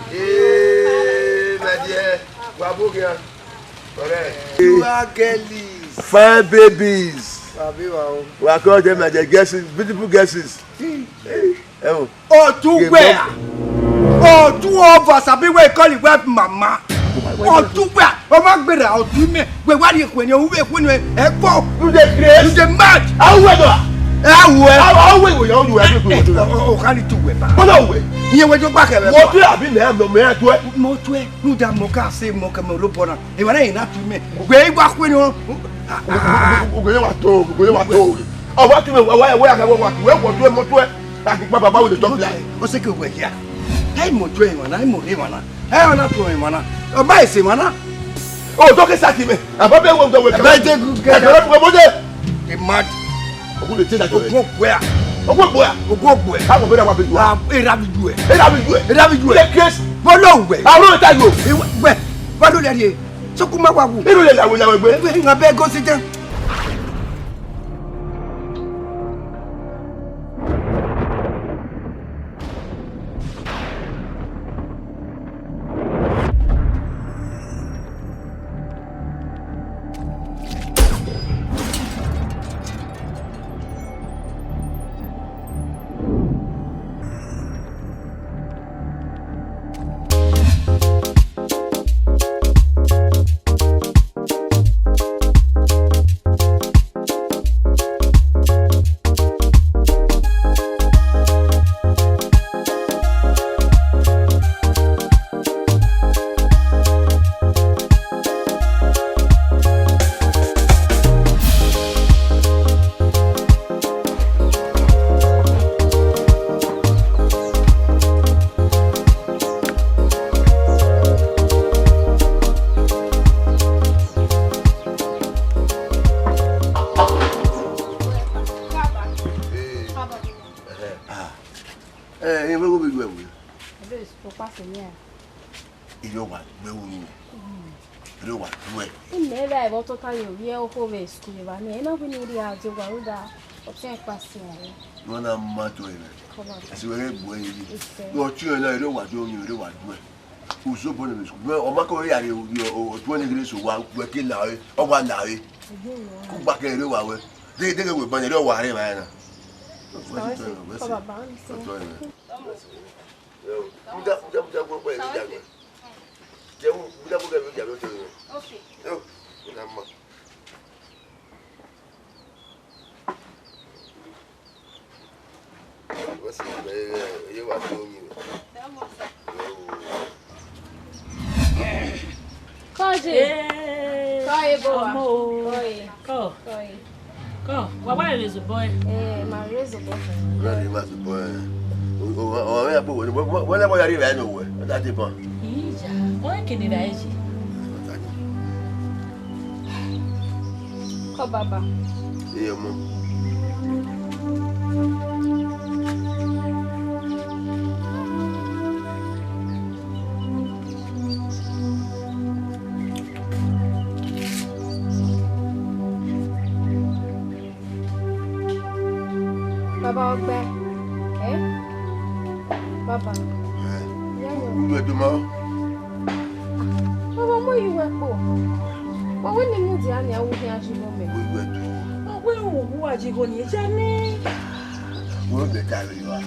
Hey, my dear. Wabugia. Correct. You are girlies. Fine babies. We are called them as the guesses, beautiful guesses. Oh, two where? Oh, two of us. I be we call it web mama. Oh, two where? Oh, my brother, oh, two me. When you when you for You the grace. you the match. How well? How well will you everything? Oh, can you two web? What away? Here we go back. What do you have in there? No me at what? Motwe, no da moka say moka mo lopona. E wana ina to me. We back when you Ogoye wa to. Oh, what you why I go what? Where motwe? Like baba will talk like. o se ke we here. Hey motwe wana, hey mo he wana. Hey wana to wana. O ba ise wana. Oh, talk saki me. Ababa we go we. Ba te good guy. E mad. Ogo le tin that you. Ogo where? Ogo boya. How go be that wa be you? E rabi do e. The grace. Follow we. How long time you? We. Follow there. So kuma wa wu. Iru le la we gbe. We nga be go sit down. Mona mato ene. Asi we gbo yi. Yo tu ene ere wa do yin ere wa do e. Uso bo ni sku. O ma ko ya re o to ni gre so wa we ke la e. O wa la e. Ku gba ke ere wa we. De we ban ere wa re ba na. Baba. Yo, muda go po e ja go. Je muda go ge ja go to. Okay. Yo, na ma. What's it? You are doing you. Go. Why is a boy? My razor boy. Really, my boy. Whenever you arrive nowhere, that's the point. Why can it rise? Come, Baba. Yeah, mom. Baba Ogbe. Baba. You do more? Baba, mo you work for. But when the mood ya nya wo hia jibo me. We do. Who are you going to Jenny? What the carry you are?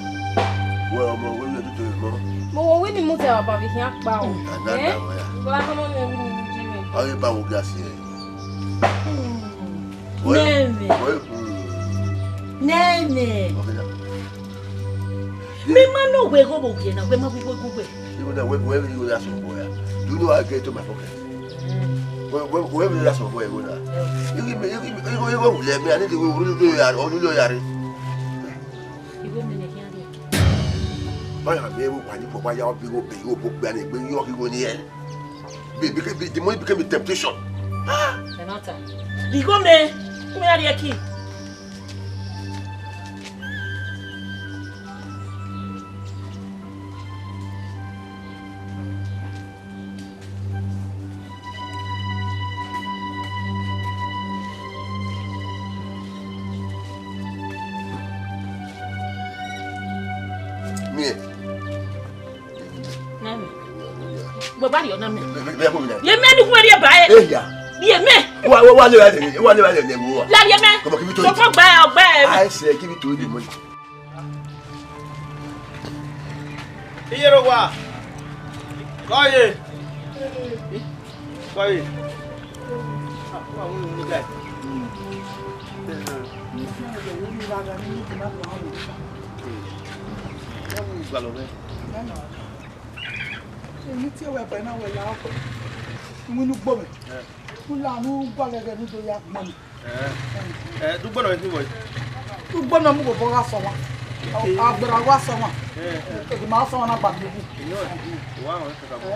Well, we do to more. Mo when the mood ya baba hia pa o. But I come on me Jimmy. How you ba wo gas here? Nene. Me man no we go again. We ma we go. You know where you that's boy. Do you know I get to my pocket? Where will that's boy go now? You give me let me I need to go do yar or do yar. You go me here. Why am able when you papa your big go book ban it when you go near. Because the money became a temptation. Renata. You go me. Me are the key. Baba yo na me. Ye me ni kuma dia bae. Ye me. Wa le ne wo. La ye me. So for gba. I say give it to the money. Iyero wa. Koye. Koye. Wa wo ni guy. Èmi tí ẹwẹ bẹ náà wẹ yà ọkọ ìmúnú gbọ mi fúlànù gbọlẹgẹ nítorí àgbọn mi. Dúgbọ́n náà ti wọ̀ yìí. Dúgbọ́n náà mú kò bọ́ wá sọ wọn àgbẹ̀rẹ̀ wá sọ wọn èdè máa sọ wọn náà gbàgbé kù. Wà á wọn kàkà bọ̀.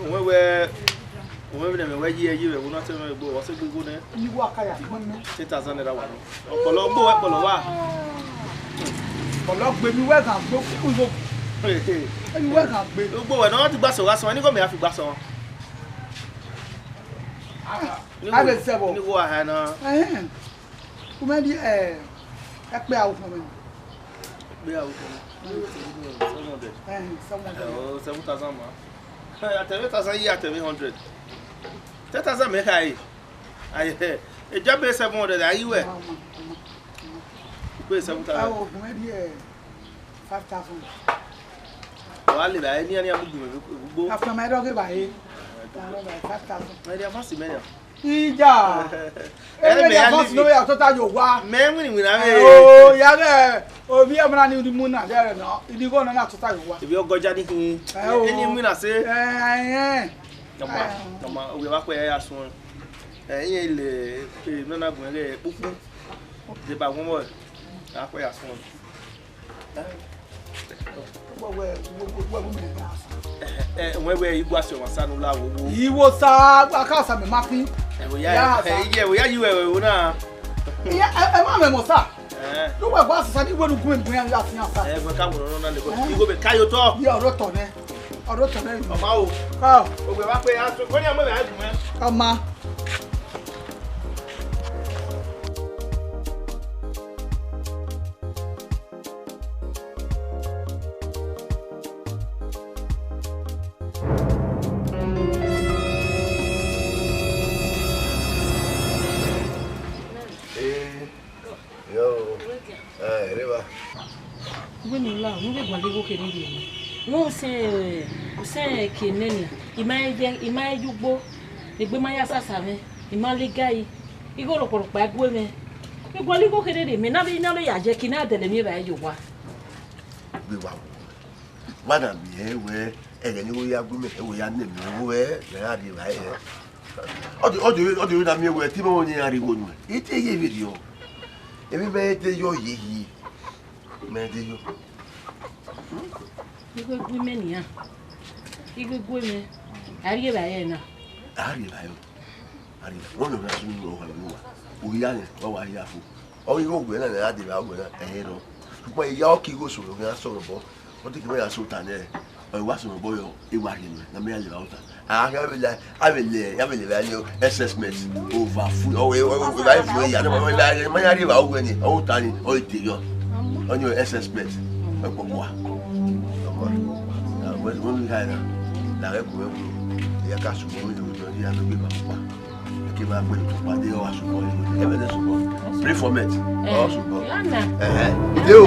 Òun wẹ́ wẹ́ yí ẹyí rẹ̀ wọ́n náà tẹ́lẹ̀ gbọ́ wọ́n sí gbogbo náà. Yíwọ́ àkàyà gbọ́n mi. 6,000 naira wà ní. Ọ̀pọ̀lọ́ gbọ́ wẹ́ pọ̀lọ́ wà. Ọ̀pọ̀lọ́ gbé mi wẹ́gàn gbó kúkú ló. Ẹni wẹ́gàn gbé. Gbogbo ẹ̀ náà wọ́n ti gbà sọ̀rọ̀ aṣọ wọn ní gómìnà fi gbà sọ wọn. A lè sẹ́bọ̀. Ní wo àhẹ́ náà. Kúmẹ́dì ẹ pé àwọn kan mi. Pé àwọn kan mi. 7,000 ma. Àtẹ̀wé 1,000 yí àtẹ̀wé 100. 10,000 mẹ́ka yìí. Ìjọba 700 ayíwẹ̀. Pé 7,000. Àwọn kúmẹ́dì ẹ 5,000. Wà á lè bá ẹ ní ẹni àmúgbìmọ̀ gbogbo. Àfihàn ẹ̀dọ́gẹ̀ báyìí. 5,000. Ẹni àfọ́sì mẹ́rin. Ìjà. Ẹni àfọ́sì lórí àtọ́ta yóò wá. Mẹ́rin ìwìnà rẹ̀. Ooo yàrá òbí ẹ̀ múná ní ìdí múná dẹ́rẹ̀ náà ìdí kò náà àtọ́ta yóò wá. Ìbí ọgọ́jà ní kí ẹni ìwìnà sí. Ọmọ òwe wá pẹ́ ẹ̀yà sun ẹ̀yìn ilẹ̀ nọ́nàgùn ẹ̀rẹ́ púpọ̀ débà wọ́n mọ̀ ẹ̀ pẹ́ ẹ̀yà sun. Wẹ́wẹ́ igbó aṣọ wọn sánú láwo. Ìwò sá akáàsà mi máa pín. Ẹ̀wòyá yíwẹ̀ ẹ̀wò náà. Ẹ má mẹ́mọ̀ sá. Ló wẹ̀ bá àṣìṣà ní ìwénu gún ìbúyàn ní àfihàn sá. Ẹ̀fẹ̀ káwọn ọ̀rọ̀ náà lè kọ́ ìgbó bẹ̀ káyọ̀ tọ́. Bí ọ̀rọ̀ tọ̀ ní. Ọ̀rọ̀ tọ̀ ní. Ọmọ o. Ògbè wá pé aṣọ kọ́ ní ọmọ rẹ̀ á dùn mẹ́. Ọmọ. No se kenenia imaye jugbo egbe maya sasame imale gai igoro poropa egwe me igwali ko kedede me na bi na lo ya je kina dele mi ba ejowa gbe wa wada bi ewe ere ni wo ya gbe me ewe ya ne mi wo le ra di ba e odo na mi ewe ti mo ni ariwo nu ite ye video ebi be te yo yeyi me de yo igwe gwe ni ya igwe gwe me ari ba ye na ari ba yo ari won lo na sun lo wa mi wa o ya ni wa ya fu o yo gbe na la de ba gbe na ro supo iya o ki go so lo ga so bo o ti ki me ya so ta ne o wa so bo yo e wa ri ni na me ya le ba uta a ga be la a be le ya be le ba ni assessment over full o ba fu ya no ma ya ri ba o gbe ni o ta ni o ti yo on your assessment e po wa when we had la repo e ya ka so mo ni o ya no be ba pa e ke ba gbe to pade o aso bo e be de so bo pray for me o so bo ide o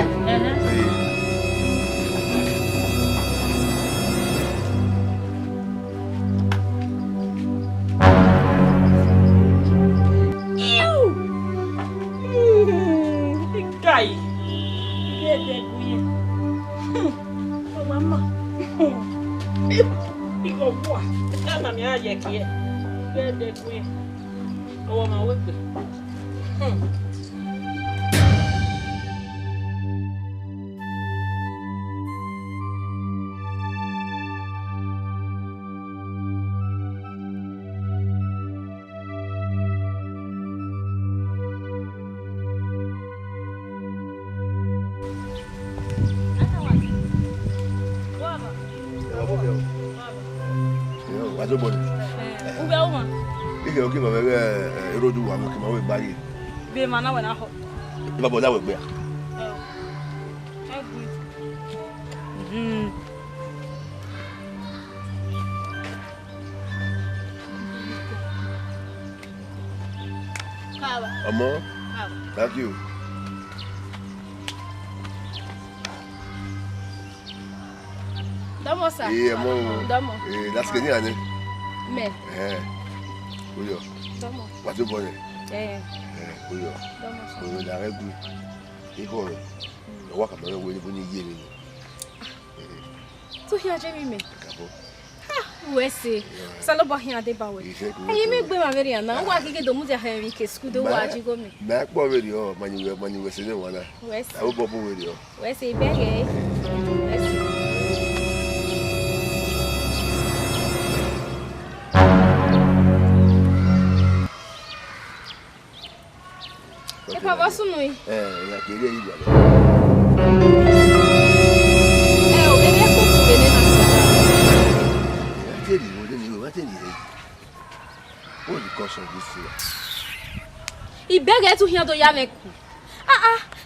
guy Igo boa, na minha área aqui é. Pede com o uma outra. Ike oke ma be erodu wa mo ke ma we gba ye. Be ma na we na ho. Iba bo da we gbe. Amo. Thank you. Domo sa. Amo. Domo. That's good, yeah. Me. Uyo. Domo. What's the boy? Domo Uyo. sa. Uyo, la regu. Iko. Waka mara we ni ye ni. Tu hia je mi me. Kabo. We se. Salo bo hia de ba we. Ayi me gbe ma veri ana. Wa kike do mu je ha mi ke school do wa ji go me. Na po we ri o, mani we se ni wala. We se. Awo bo we ri o. We se bege. We se. Epa vaso nui. Ya queria ir lá. O bebê com o veneno na What the cause of this thing? E bega tu hia do ya meku.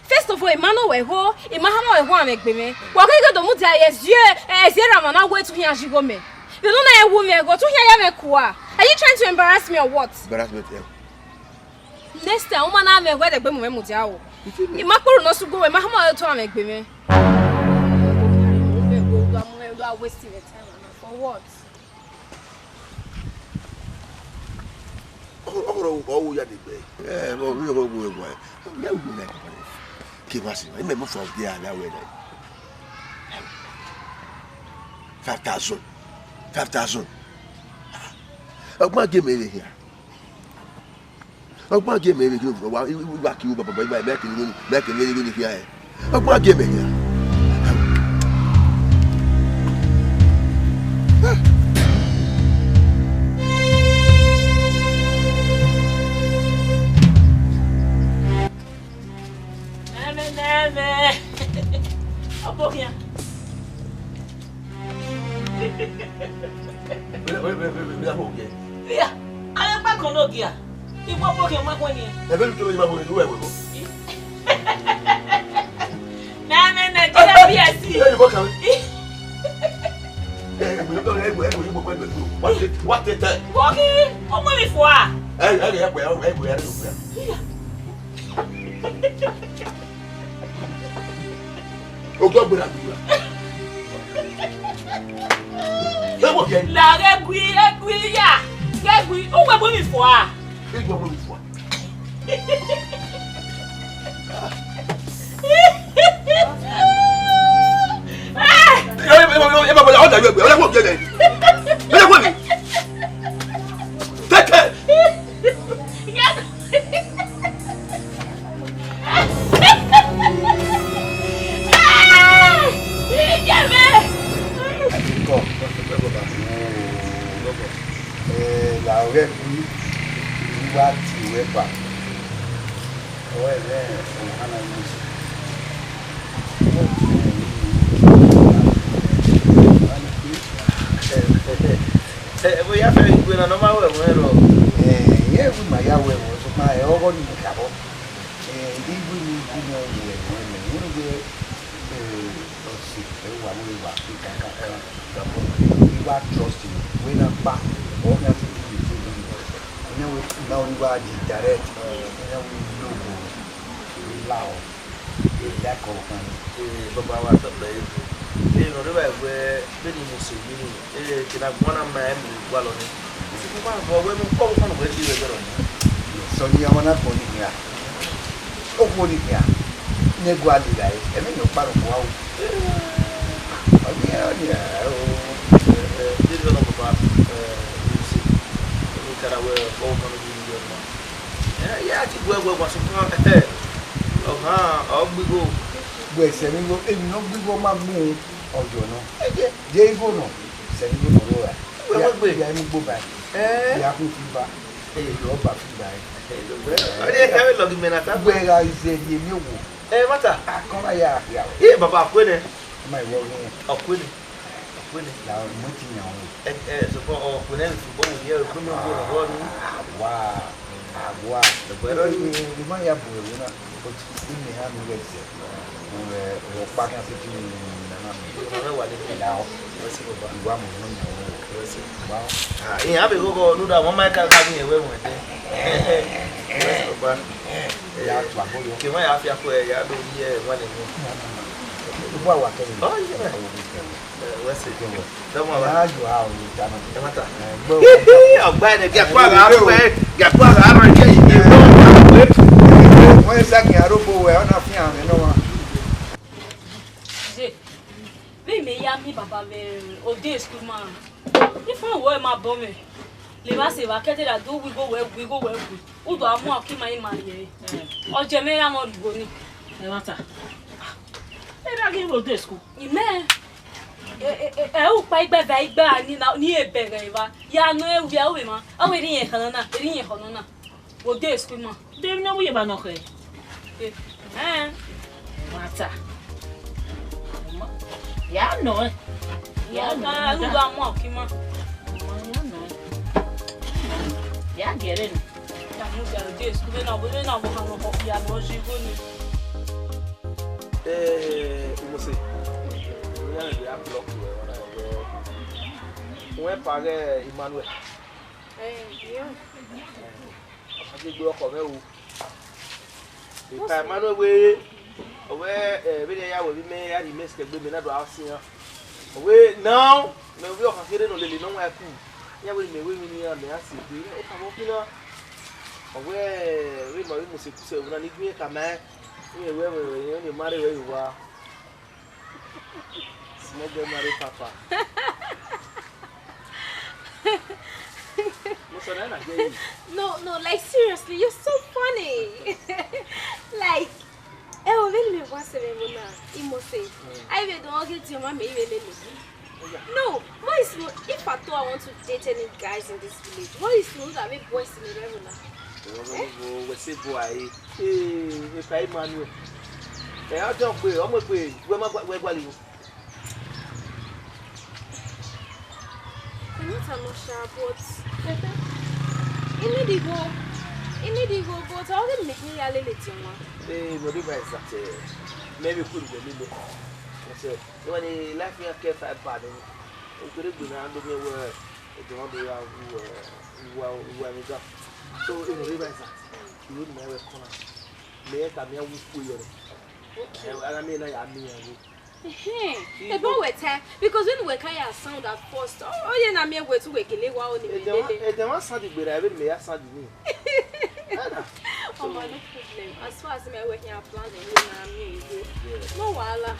First of all, Emmanuel we ho, Emmanuel we ho amegbe me. Wa ko ige do mu dia yes Ramana we tu hia jigo me. You know na e wo me go tu hia ya meku a. Are you trying to embarrass me or what? Embarrassment. Next time, woman na me we de gbe mu dia o. Imakuru no su go we Emmanuel tu amegbe me. We are wasting the time for what? Oh, ya de be. We go. Ya u na ko. Ki wasi, me mo for dia na we na. 5,000. Ogba ge me here. Ogba ge me here. Wa ki u baba ba make ni here. Ogba ge me here. Yeah, I am back on Nokia. You want walking my one year? I will do my way. What the time? Walking? Oh, money for Oh, God, but la regui ya. Regui, o wa bo mi fo a. La oreille va tirer pas. Ouais, on a voy a hacer una no más huevo. Yeah, we my ya huevo, so my ogo ni cabo. Ibu ni como huevo, uno de sí, pero va we were trusting when I'm back. All that now we were direct, now we loud, lack of Baba was up there. You know, where BENIN Mussolini, can have one of my well on it. Women come from where you were on. So you are not going here. Oh, what is here? Neguali guys, I mean, you're part of wow. This is about that we're both on the yeah, I think where was a we go. Where sending go, if not we go, my moon or Jono. They go no, sending go no. We go back. Yeah, who back? Hey, you're back. I didn't have a login minute. Where I said, you know, what a come here. Yeah, Baba, quit my work of quitting. Now, nothing now. So, when anything go here, wow. Agua, the better you might have to win up, but you may have to wait. We're back at it now. Yeah, I will go do that one. My car coming away with it. Yeah, you might have to put a do here one. Oh, yeah. What's it? Don't want to how you done it. I'll buy the get what I get. Where's that? I don't go where I'm not feeling. We may have me, Papa, of this school man. If I were my bomb, Leva say, I can't do we go well, we go well. Who do I more keep my money? Or Jamaica not going. Matter. I give you this school. You may. I pay by bad near Begava. Ya no, we are women. I will in Helena, in Honona. What this school man? They know we about no way. Matter. Yeah, no. Yeah, no, you don't walk him up. Yeah, get in. This school, I will not have a piano. She wouldn't. You must say, we are the block where Pare Emmanuel. I did block of you. If I man away, where every hour we may have missed the women at our senior. Away now, no, we are hidden on the nowhere. Yeah, we may women here and they are sick. I'm walking up. Away, we must say, when I need me a command. You only marry where you are. Never marry Papa. No, like seriously, you're so funny. Like, oh, really, what's the name? You must say, I will not get your mommy. No, what is if I thought I want to date any guys in this village? What is no that make boys in the regular? We say boy, if I Emmanuel. I don't pay, I'm going to pay. Where you? I'm not sure, but in the go, but I didn't make me a little bit. Whatever is that? Maybe put it a little. I said, when he left me a care for a pardon, we could have been under the word. Don't be who we got. So, in the river, you wouldn't have a corner. May I come here with you? I mean, I mean, the boy wet because when we can sound at first, oh, yeah, I'm here to wake a little while. The one Sunday, but I will may have Sunday. Oh, my no problem. As far as I'm working out plans and you no, wala.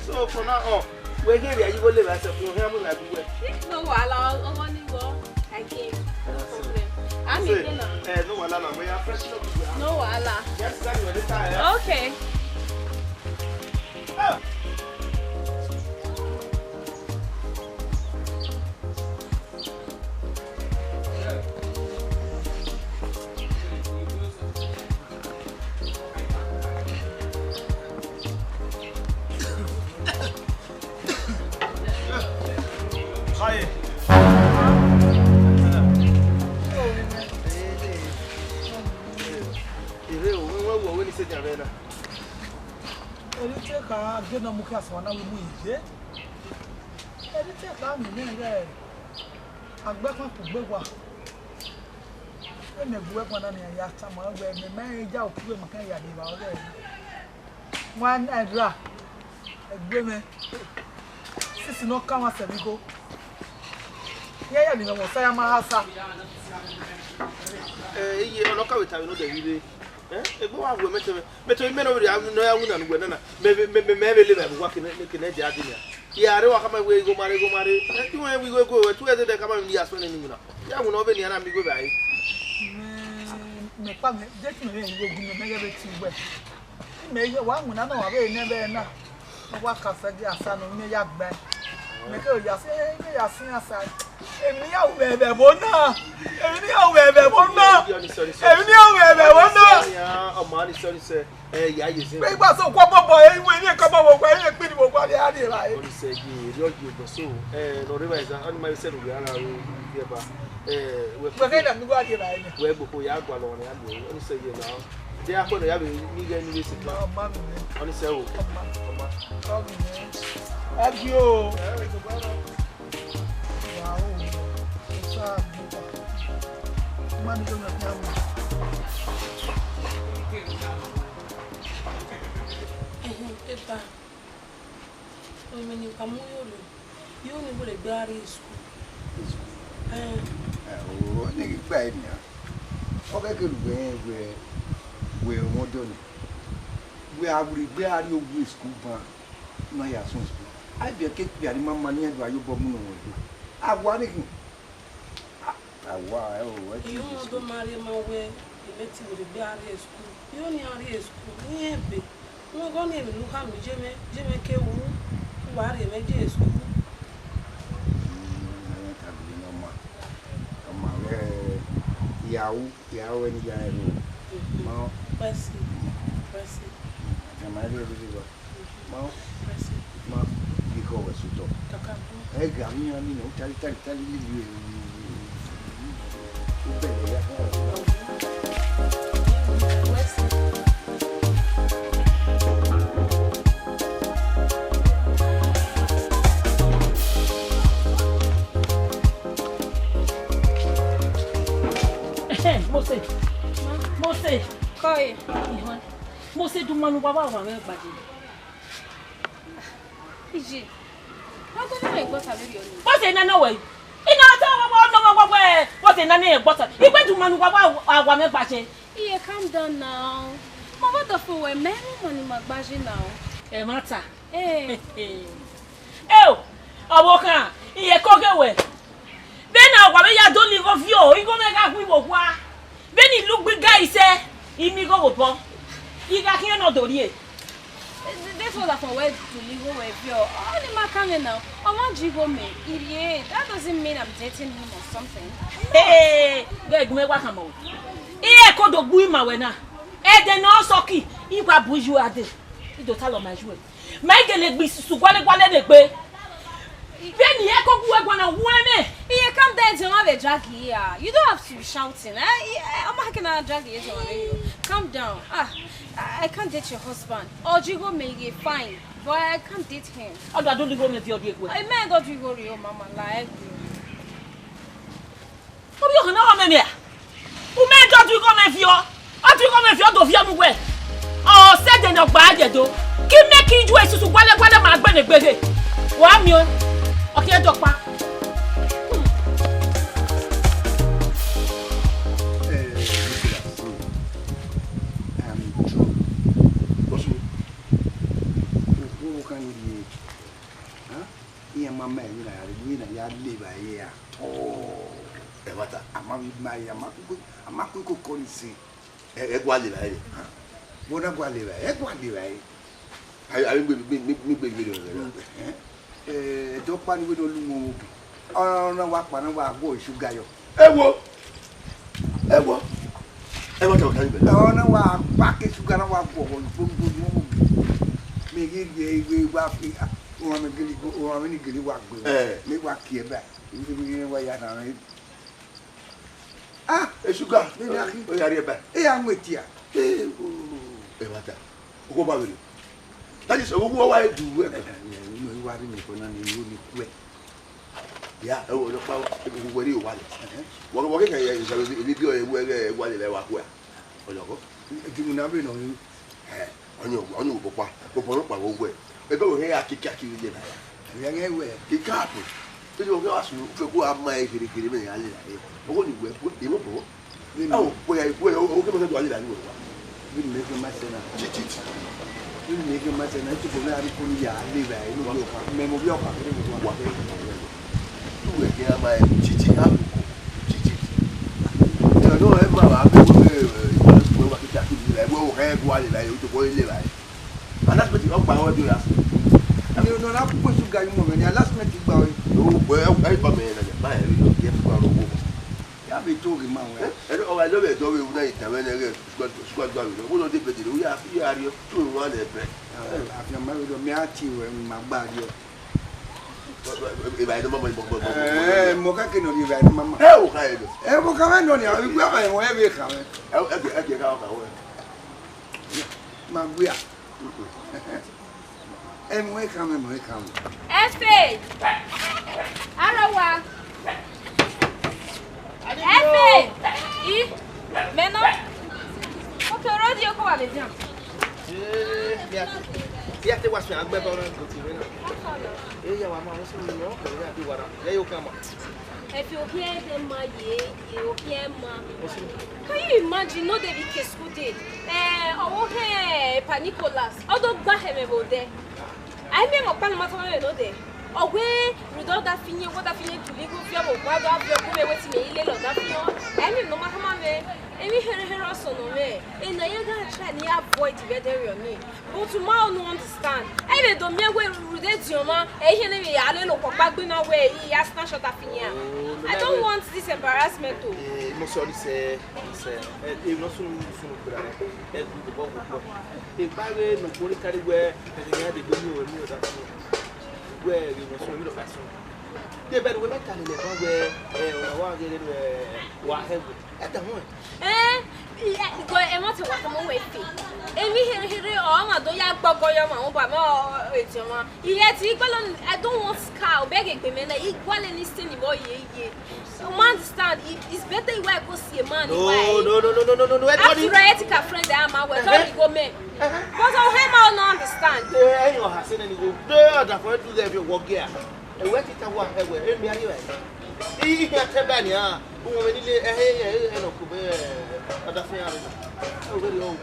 So, for now, we're here, you will live as a program like we no, wala, I want to go. I came. No problem. I'm in dinner. No, wala, we are fresh. No, wala. Yes, okay. Hi. Ka gena muka swana wi muije edi te ka mi ne re agbe kan ku gbe wa e me gbe kwa na ya ta mo gbe me me ja o ku me kan ya ni ba o re wan edra egbe me sisi no ka wa se mi go ye ya ni mo sa ya ma hasa iye oloka we ta we no de wi egbo wa go meto me no we no ya wuna no na me live na work in the adina ya re wa kama we go mare ti we go tu e de kama mi ya so na ni na ya mu no be ni na mi go bai me pa me je ti me go gun me ye be ti we me ye wa mu na na wa be ne be na wa ka se di asa no me ya gba me ke o ya se me ya sin asa èmi ya we be bo na èmi ya we be bo na èmi ya we be bo na o ma ni sorry se ya ye se pe gba so ko bobo e we ni ko bobo gba e pe ni mo gba ni ari ra Only say you go so. No revise. On my said we are here, but we're going to go out. Where before you are going on, only say you now. They are going to have a meager new visit. Only say, come on, you. Man, don't let me. Epa, o menino camulo, e o nível de garisco. O nigga bad now. Okay, good we want to. We are you school pan. No, ya son school. I be a cake, be a money and you bomb. I want it. You want to marry my way, you let him with the garisco. You only are here school, yeah, big. No, go name look at me, Jimmy K. Who are you, make school? Yahoo, and Yahoo. Press it. Am I really good? Mouth, press it. Mouth, because you talk. Hey, Gammy, I mean, tell you. Mose. Koi. Mose do manu baba wa me gbaje. Iji. How come you got a video? Mose na no way. Ina ta wa Mose na na e gbota. Igbe do manu baba wa me gbaje. Yeah, calm down now. Mama, what the fuck? We're married money magbaji now. E mata. Abokan. Iye koge we. Then wa me ya don live of you. Igo me ga ku iwo kwa. Then he look big guy say, "Imi go go pon." He got here no dori. This was for where to live with you. Only my coming now. I want you go me. Idiot. That doesn't mean I'm dating him or something. Hey, get me wa kamo. Iye ko do bu ma we na. E de no soki. Iwa buju ade. I do tell my joy. My gele gbi su gwale de gbe. Then you go gonna win. Yeah, come there to have a drag here. You don't have to be shouting. I'm not going to drag you. Calm down. I can't date your husband. Or you go make it fine. But I can't date him. I don't go with your dear. I may not go to your mama like you. Oh, you know me. Who may not go with your? I do come with your young way. Oh, said in a bad do. Keep making you a to whatever my benefit. One you. Okay, doctor. Mama, you live here. Oh, what I'm not going to see. Equally, what I'm going to live. I will be don't pan with Olumo. Oh, no, what boy should go. Ewo. No, no, what package you gonna walk for? Make it we walk. Or I'm going to walk. Make walk here back. Ah, a sugar. We are back. I'm with you. Go back. That is what I do. You are in the yeah, where you want it. What can I say? If you are where they walk where? You will never know you. On your papa, over. People here are kicking you. He can't. You will ask you to go up my giving a little. Only with him. Oh, where I will come to the we make a matter. You make a matter to go out of Punya, live a memo of your family. You will hear my chichi. I don't have my will have one to go in the life. And that's what you about to ask. And you don't have to put you guys moving. Your last minute boy. Oh, well, I buy me. I be talking, man. I love it. Don't we night when I squad going? What are we are here 2 1 bread. After married me at you and my body. Iba no mama mo ka ke no di ba mama. O ka e do. Mo ka ma no ni a gbe ba mo e be ka we. E ka we. Ma gbe a. Mo e ka me. Efe. Arawa. Efe. Meno. Okay, radio ko wa be jan. Ya te wa so agbe ba ran ko ti we na. Ya wa ma so ni no ko ya bi wara. Ya yo kan ma. If you hear them, you hear ma. Can you imagine? No, they be keskude. Oh, hey, Panicolas. Although Bahem about there. I mean, my panama no there. Oh, we don't that finish what I finish to legal fear of what I've been waiting a little that you. I mean, no matter my way. And we hear her also no way. And I am going to try to avoid the better on me. But tomorrow, no understand. I don't mean where we did your man. I hear me a little back in our way. He has not shot up in here. I don't want this embarrassment too. Most of say, if not soon, if I were no political where they had the good news where you were so little fashion. They better women can live where one getting what have at the moment. Go and what I'm away. And we hear all my doya bogoya, my mama, it's your man. Yet, I don't want cow begging women, equal anything in ye. So, understand, it's better you go see a man. No. I'm a friend, I'm aware. Don't go me. But I'll not understand. I know has any good. That's why do they walk here. And what it was ever in me anyway. He had Tabania, who really a other family. Oh, very old.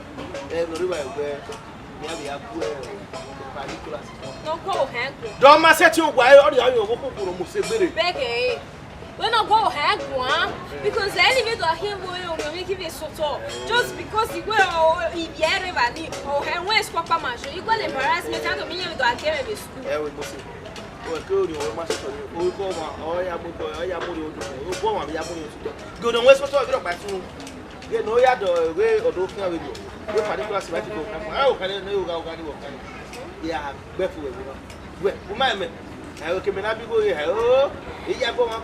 Everywhere where we have don't go hang. Don't mess at you while all your walk Becky. We not go hang one because the enemy to him will make it so tall. Just because you will be everybody or hang where's Papa Marshall. You got embarrassment out of me to a care of school. Good, you must go. Good on West Photo by soon. Get no yard way or don't care with you. What particular sabbatical? How can I know how yeah, barefoot. Well, I will come and go here. Oh, yeah, go on.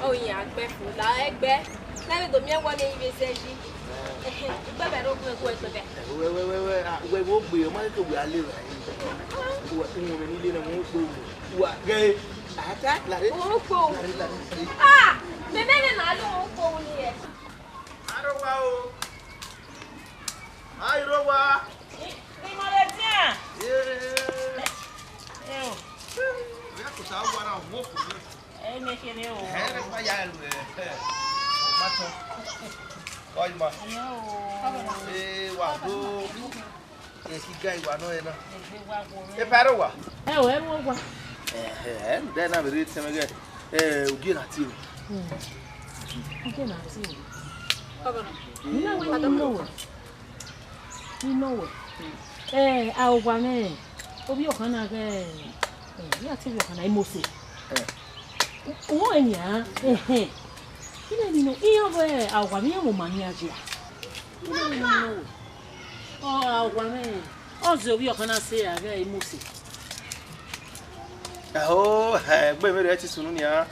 Oh, yeah, barefoot, like bear. Never do me one even said. We won't be a Michael. We are living. What gay? Attack like ah, the men I don't go here. I don't know. I don't know. Then I read some again. Get at you. I don't know it. You know it. Our one, of your Hana, you are telling I must say. Oh, and ya, you know, here our one woman here. Oh, our one, also, you cannot say a very moosey. Oh, baby, that is soon, yeah.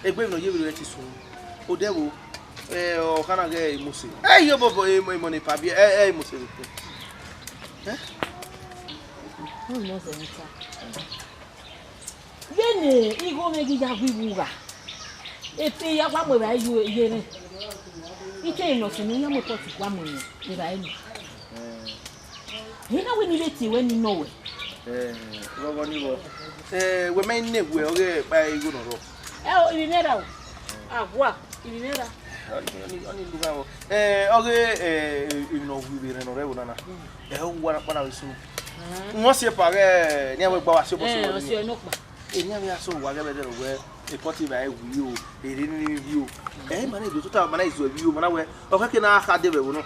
A baby, no, you will let it soon. Oh, devil, oh, can I get a moosey? Hey, you boy, my money, Papi, eh, moosey. Who knows anything? Then he go make it a wee if they are one way, you hear it. He came not to me, I'm going to put 1 million. Did I know? You know when you let you when you know it. We may never will by good or oh, you never. Ah, what? You never. Okay, you know, we will know. What I was soon. Once you pare, never bow so much. And never saw whatever where a potty by you, a review. Eh, man, you total manage with you, man. Or how can I have the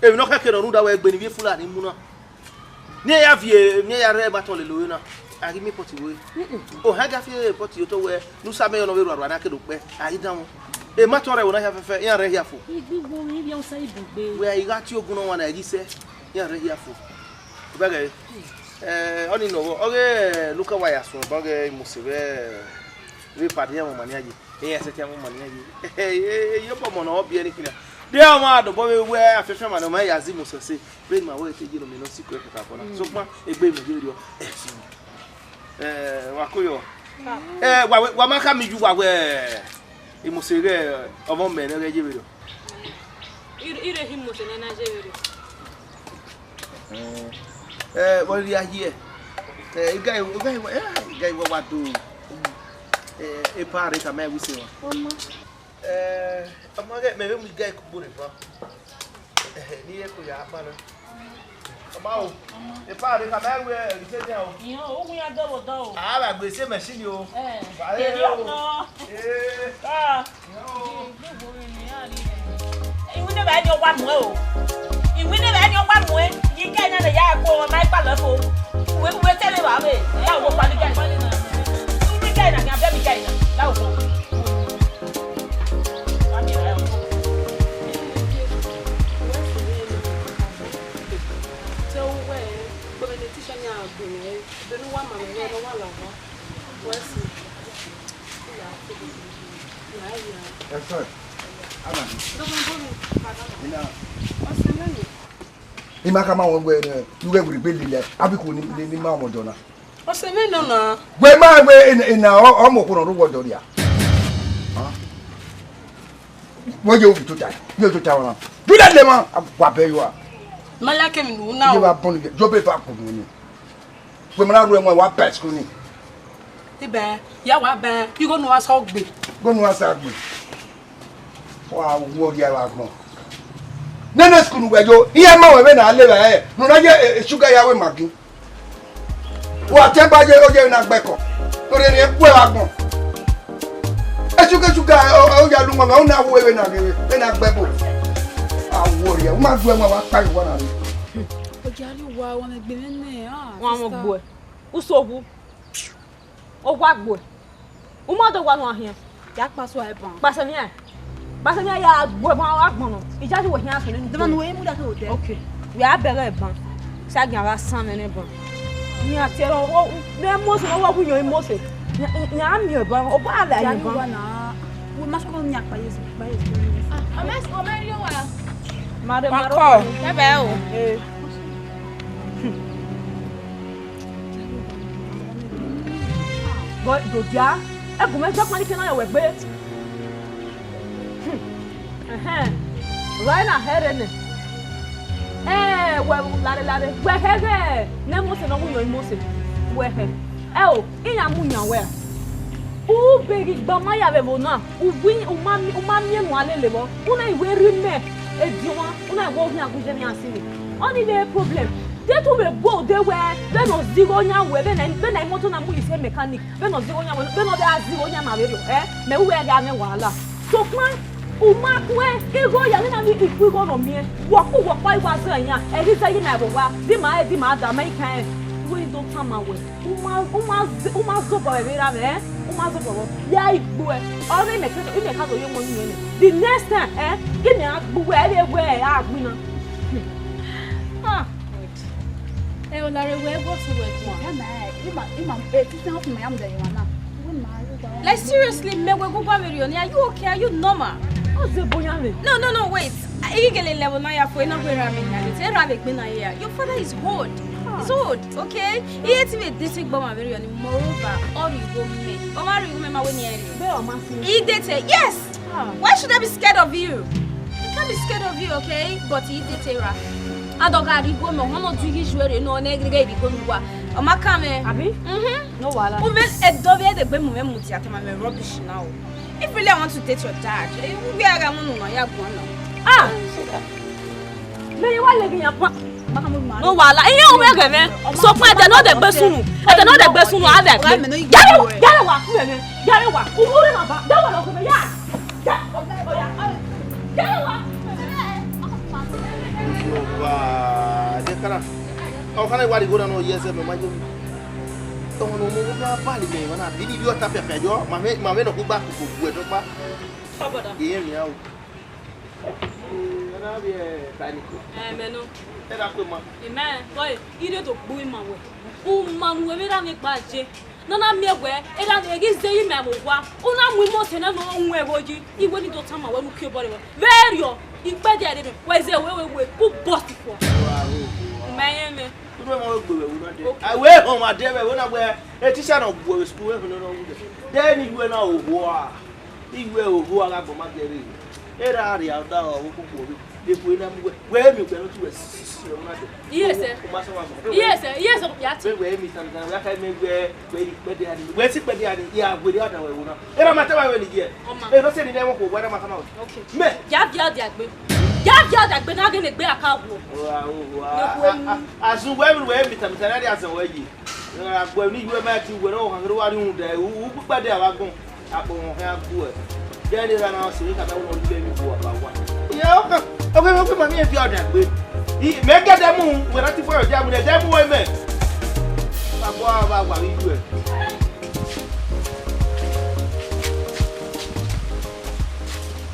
if not, I can run away when you full at him. Near battle, Luna. I give me potty way. Oh, I got you a potty to wear. No Samuel over what I could wear. I don't. A matter when I have a fair area for. Where you got your good one, I say. Yeah, here for. Bagay. Only no. Okay, look at why I saw. Okay, Musebe. We party am money aji. Yes, I tell money aji. Hey, you put money up here. They are mad. The boy where I feel man. My Azimu say, bring my way to you. No secret. So man, a baby video. Wakuyo. Wamaka mi you where. You must say, a woman. I give you. You him must in Nigeria. Well, we are here. You guys what do? A party can make we say. I'm gonna get maybe we get good, bro. Near to your father. Come out. A party can make we say, you know, we are double down. I will say, machine you. You never had your one more. You never had your one more. You can't have a yard for my palace. We're telling about it. Now, what are you guys? We can't have every guy. Now, So, where? But the teacher now, the new one, the other one, what's That's right. Imaka ma won we you we rebel there abiku ni ma mo dona o se me no na we ma we na o mo ko ro wo do ya ha wo je o to ta yo to ta wona do that le ma wa be yo a malake mi nu na o ba bon ge jo be pa ko ni we ma na ro mo wa best ko ni ibe ya wa be you go no asa ogbe wa wo dia wa gbon nene skulu wejo iye ma we na le ba no na je sugar ya we magi wa te ba je o je na gbeko tori ni e wa gbon sugar o ya lu mo o na wo we na ge we na gbebo awo ri e ma du e wa pa iwo na ri o ja li wa won egbe nene wọ́n mo gbo e usogu o wa gbo e o mo do wa no ahia ya paso e ban Basa mi ya gbo ma agbon no ija ti wo hin aso ni de no e mu da to de okay we abere ban sa gan wa san me ne ban ni ati ro ne mo so wo ku yan mo se nya mi ban o ba la yin ban na wo ma so ko nya pa yesu o me ri o wa mare e be o boy do dia e go me so pa ni ke na ya we gbe right now here we lare we here na mo se no wo yo mo se we he o iya mu yan we u begi gba ma ya be mo na u win u ma mi nu ale le bo u na iwe ri me e di won u na go hin aguje mi asiri oni the problem they to be go they were they no zero nya we be na moto na mu ise mechanic be no zero nya we be no be zero nya ma be me we ga me wala so plan uma kwe ego ya na mi ifu go no mi wo pa iwa so yan e ri say na bo wa di ma da mai kan we do come away uma zo bo be ra me uma zo bo ya igbo e o me ka do yo mo ni the next time give me agbo we agbo na o la re we go to we ko ima ti san fun ya mo de yan na like seriously me we go ba me are you okay, are you normal? No, wait. You get a level now. You're not going to your father is old. He's old, okay? He had to be this big bomb. Moreover, all you go make. Omar, you remember when he did say yes. Why should I be scared of you? I can't be scared of you, okay? But he did say right. I don't got to go. I'm not doing it. No, negligate it. I'm not coming. Abi? No, wala. A dove the Bemumu theater, my rubbish now. If really I want to date your dad, we are going to me you want living your no wala e o me ga me so pa de no de besunu e de no de besunu ave gare wa ku me gare wa umure na ba da wa ko me ya gare wa wa de kala o kana wa di go na no yes me ma je to no mo na pa li me na bi yo ta pepe jo ma me no ku ba ku bu e do pa saboda ye mi ya o na be panico. Meno. Era como. Amen. Boy, ide to gbo ima we. O manu we ra mi gbaje. Nana mi egwe, era egi ze yi me mogwa. Una mu mo se na no nwe boji. Iwe ni to tama we nu ki body we. Very yo. Ipe de de. We ze we ku boss for. Me. We away home at them when I wear a teacher of boys school. Then you went out war. You will go out of my day. Era the out of if we know where you can do yes, sir. Yes, sir. Yes, sir. Where me sometimes I can make where sit by the idea with the other way. Era matter when you get. They don't say the name of what I'm out. Okay. Me, that been again a bear cowboy. As you well, where me sometimes as a way. When you were back to where all there, who put by the wagon upon her good. Then you ran out saying that I won't be able about one. Yeah, okay, my if you are that way. He make that moon, we're not for a jam with a damn woman. What you do?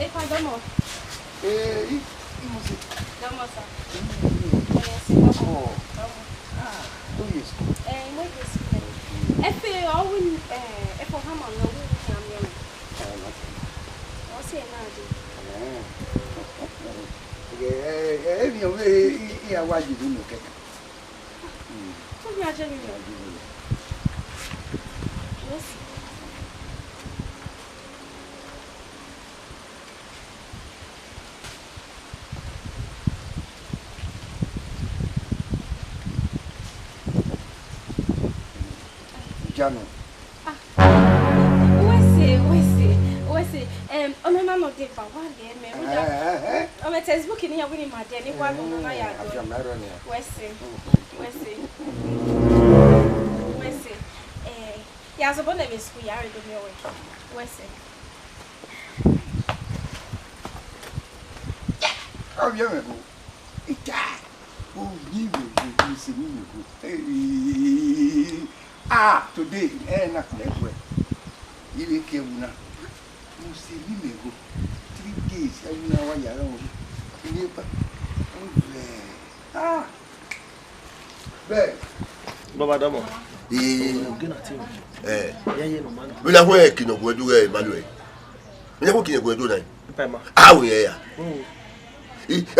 If I don't know. Jano. Not take for one day, I'm a textbook in here winning my day. One on my yard. Wesley. Yes, a bonnet is we are in the way. Wesley. Oh, yeah. Oh, you see me. Ah, today, and not that way. You came now. You see me go 3 days. I know why you are. Ah, bed. Baba Damo. We are working on what you are, Manuel. We are working on what you are. Ah, we are.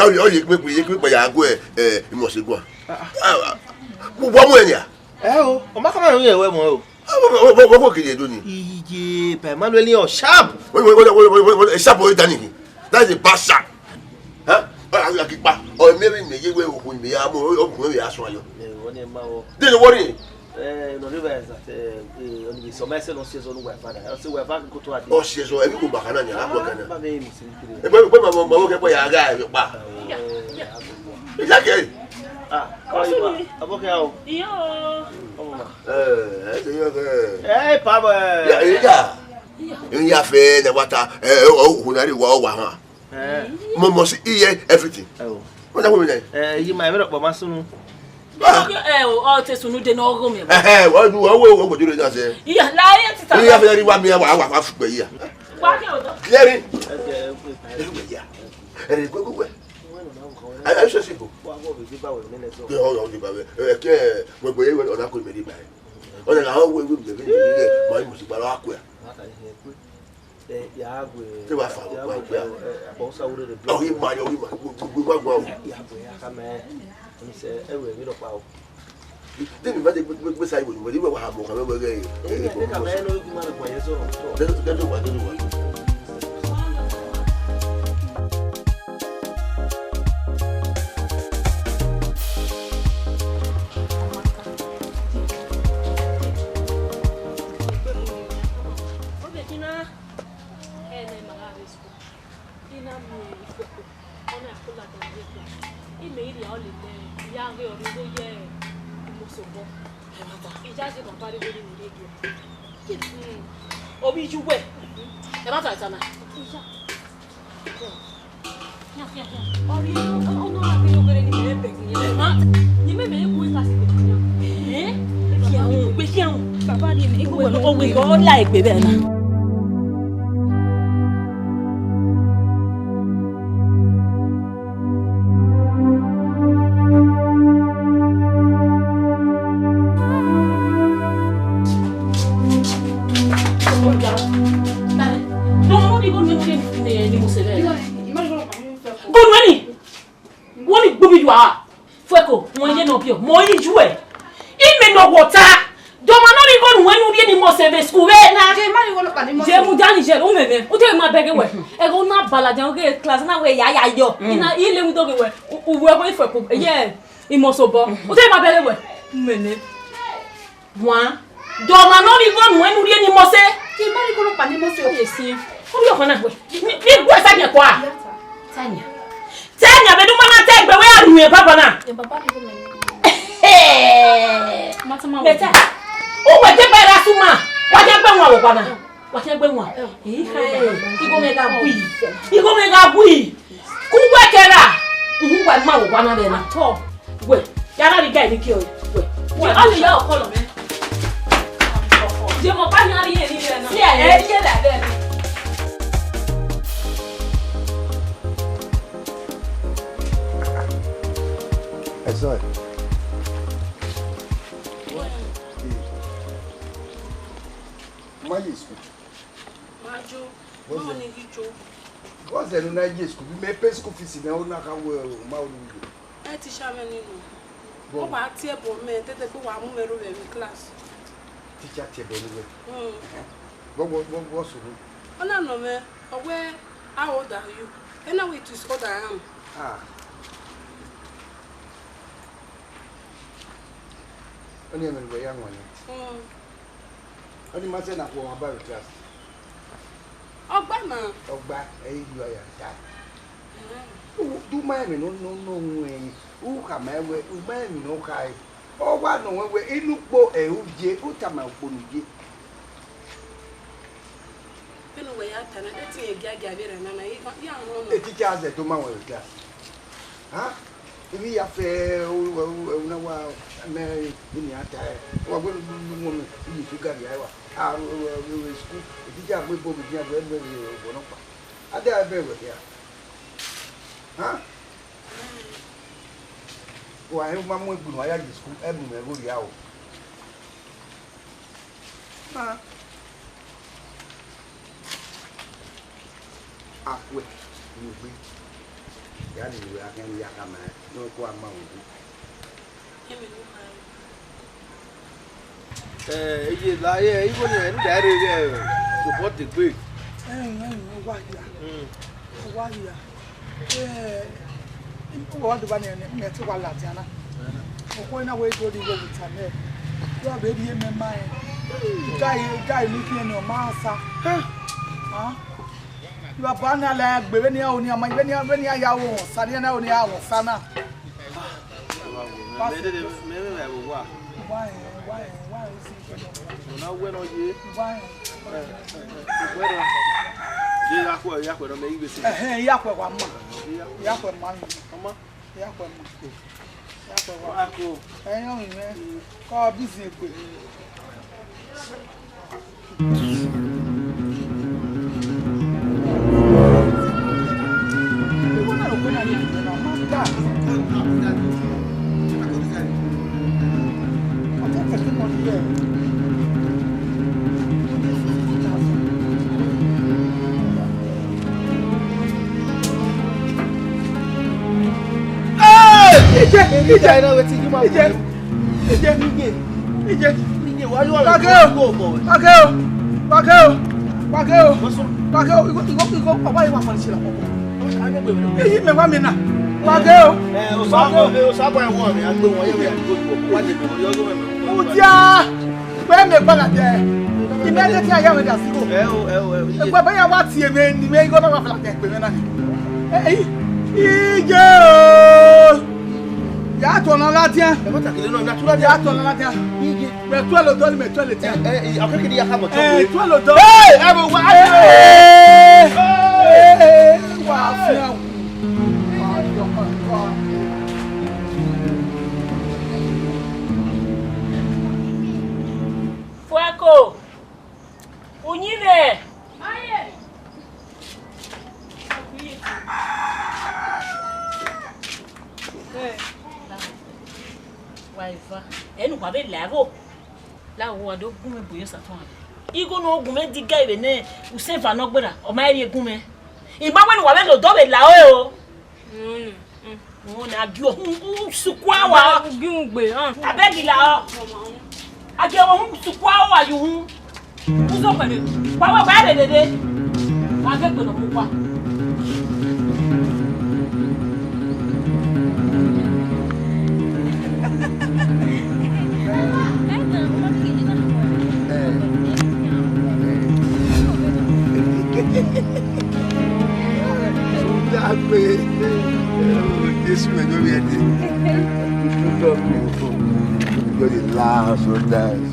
All you make me quick by Ague, you must go. One way. Oh, I'm not going to go. What can you do? Manuel or sharp. What sharp or done? That's a bad sharp. Huh? I keep back. Or maybe you will win me. I'm going to ask you. Didn't worry. No, only some message on season where father. I say we're back to go to a season. Every go back and my name is. When my mom will get a guy. Exactly. Hey, Papa. Yeah. In your face, the water. Oh, who are you? Wow, Momos eat everything. What are we? You might have a mason. Oh, to soon do no go me. What do you say? Yeah, lie. You have very one year. Clearing. I should see. Obi you wait. E ma ta sana. Oh, bio mo ijue ime no water do ma no go nu enu ri ni mo service school we na je ma ni wo lo pa ni mo je mu dani je o meme o te ma bege we e go na bala jan ke class na we ya yo ina ile mu do ke we uwe ko ife ko ye imo so bo o te ma bege we mene wa do ma no go nu enu ri ni mo se je ma ni wo lo pa ni mo se o ye si o yo kana we ni gwe sa ke kwa Tanya be do mama take be we anu e papa na e baba ni go me matama beta o we te bera suma wa te gbe won awopa na wa te gbe won igo me ga bui ku gbe kera gba ma awopa na be na to we yara ri guy ni ki o we all ya okolo me je mo pa ni ari ni na si e ye da de Esan. Majo, mo ni gijo. What's the Nigeria school? We may pay school fees in our E ti sha me ninu. O ba ti e bo me tete pe wa mu me ro we class. Teacher table anyway. What's wrong? Ona no me, where how old are you? And now it is old I am. Only a young one. Only my son at home about the class. Obama. Oh, back, you are that. Do my no way. Who come away, who may no kai. Oh, one no way, it look both a uj, utama punji. Anyway, I can let me get and I The teacher has a tomorrow class. Huh? We are fair, no, Mary, in your time. Or when woman, you got the hour. I will school. The teacher will go with your very I dare be with you. Huh? Why, I have one more good. I had the school everywhere. Go the hour. Huh? Ah, wait, you be. Yani we are going to come no go amount. You lie, even in daddy support the quick. What the one in Metal Latana? When I wait to the road with Tane, you are baby in my mind. Guy looking in your master. Huh? You are banana like Bevenia on your mind when you are your Sadiana on your Sana. Why is it? no when on you? Why? Yakwa don't make this. Yakwa, one man. Yakwa, man. Yakwa, Yakwa, I know, call busy. I know what you want. Why you want to go, boy? Ya ton la tien. Ya ton la tien. Mais toi le donne, mais toi le tien. Après qu'il y a pas toi le donne. Fuego. Unyile. Aye. Waifa. Enu kwa be level. La wo do gun me boye saton. Igo no gun me diga ibe ne usefa no gbera. O ma ri egun me. Iba we ni wa be lo do be la o. Mona gyo sukwa wa gungbe abegi la age wo sukwa wa yu uzo pele wa ba dede age to no kwa This man will be at the you're the last one dance.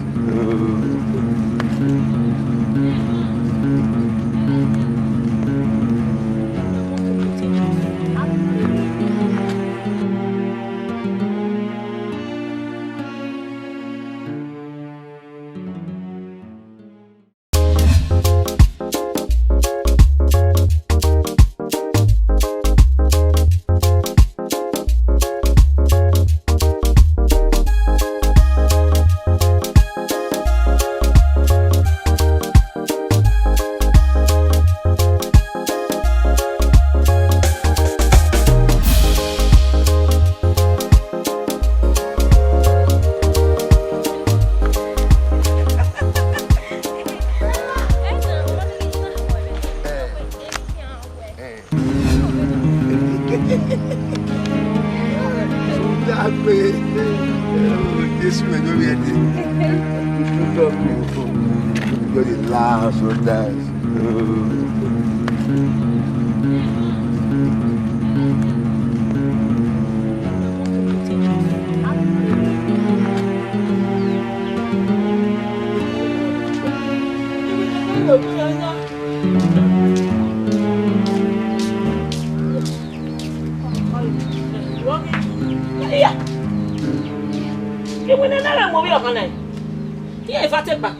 This man will be at the you're the last one dance. Movie of a yeah, if I take back,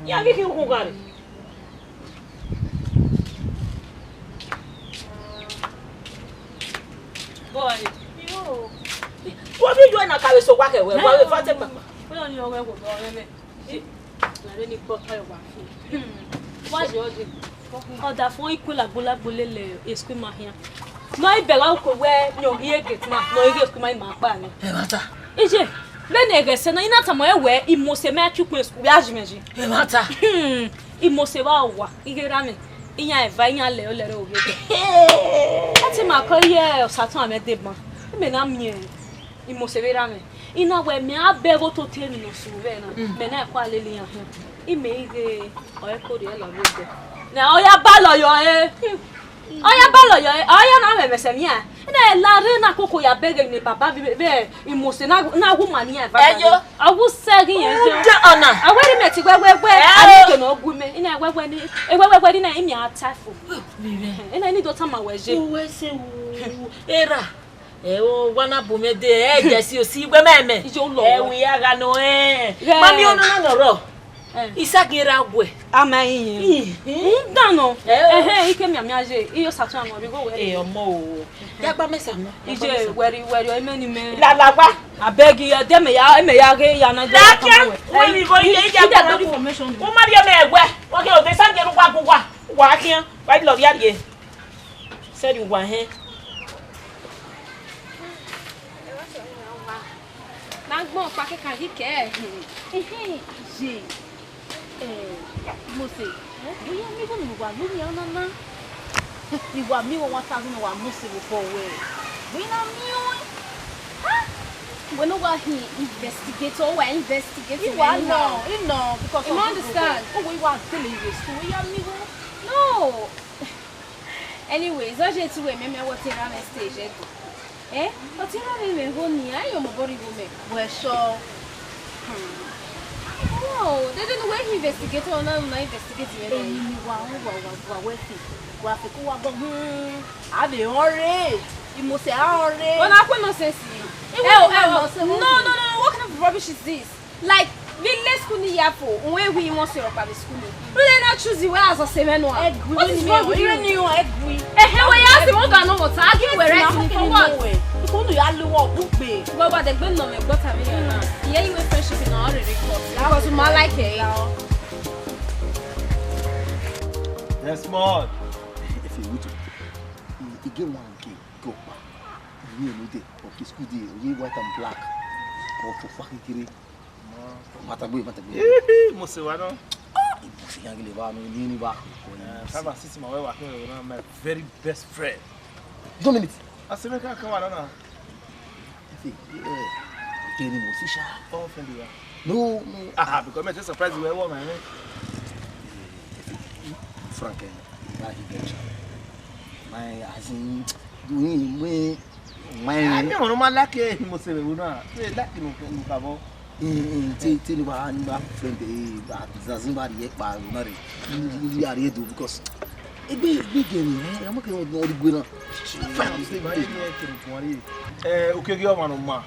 yeah, give you who got it. Boy, you what are you doing? I carry so back away. Well, if I take back, we don't know where we're going. I don't need to tell you. What's yours? Oh, that phone equal a bullet bullet is come here. My bell where your ear gets not no ears to my mark. Is it? Benega sena ina tamoye we imose me atwuku esku biajimeji e mata imose ba wa igerame inya eva inya le olere obi ati makoye osaton amedeba me na mie imose berame ina we me abego to temi no suve na me na kwa lele yan ime ige oye kodi e lo lodo na oya balo yo oya balo yo oya na me mesemia na la rena koko ya bege ni papa be imose na woman ya fa ejo awu segi ejo ona aweri meti gwegwegwe ani no ogume ina gwegwegwe na imi atafo ina ni do tama weje wese era o wana bomede ejesi osi gbe meme wi ya ga no mami onu na ro isagira gwe amayin dano ike mi amiaje iyo satu amo bi go we omo o ya gba mesa mo ije weri emeni me lalagba abegi ya de me ya ge ya na je we ni go ije gba information o ma ri me egbe o ke o de sanje ru gwa wa kian wa lo ri ariye se ri wa he na gbon pa ke kan ke je Mose, do you even know what you are? You were me 1,000 or Mose before where? We know you. When he investigator or investigating, you know, because you understand. Oh, we want to leave this school. We are me. No. Anyways, I just remember what you're on stage. But you're not even going near your body woman. Well, sure. No, they don't know where he investigated or not investigating. You must say, no, what kind of rubbish is this? Like, let's school where we must say about the school. Really not choose the way as a 7 1. What is wrong with you? Agree. I asked what I know what's arguing for what? You are low big. Go by the good number, got a million. Yeah, you were friendship in already. That was more like it. Yes, man. If you would, you give one go. you know day. Okay, school day. You white and black. Or for fucking kiri. Mataboy. Musewano. Young Levan, you need back. Have system away working with my very best friend. 2 minutes. I said, I can't come on. Oh, no. Ah, because I'm just surprised you were one, man. Frank, my as in doing my no man like it, must say, we not like you. Tell you what, I'm friend, but doesn't matter yet, but not you are here because a big I'm not going to go. Okay, you're one of my.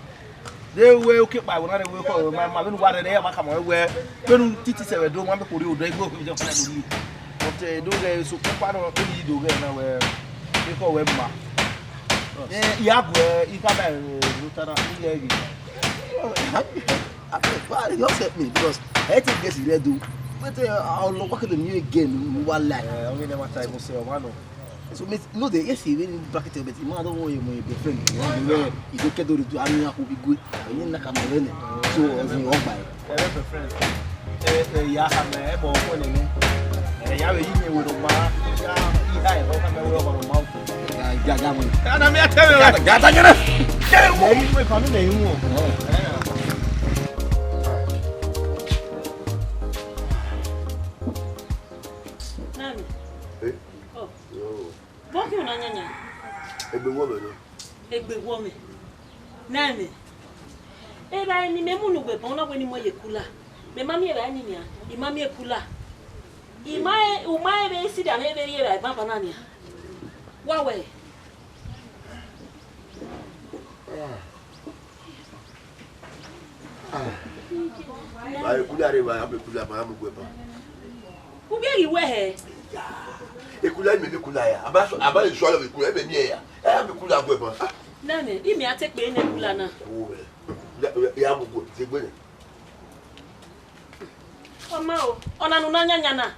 They were okay by one other way. My mother, what they have come away. When teachers ever do one before you, they go with your family. But they do they so part of the do where they call Webma. Yeah, you come You upset me because I think this is do. But I'll look at the new again. One like only never time will say one. so no they yes he really bracket but you don't want your friend you don't get to do I mean be good and you not come in so as you walk by friend yeah have me bo ko ni ya we yin we do ma ya I ho ka me we over the mouth ya mo na me tell me ya ta gere mo we fa mi na yin wo Boki unanyanya. Egbe wome. Name. Eba ni memunu gbe bon na we ni mo yekula. Me mami eba ni nia. Imami ekula. Umae be si da na ebe eba ba banana. Wawe. Ba ekula re ba abekula ba amugbe ba. Uge iwe he. Ekula me ekula ya. Aba le so le ekula me ni ya. Abekula gbe ba. Name, imi ate pe ne kula na. Ya amugbo se gbe ni. Oma o, ona nu na nyanya na.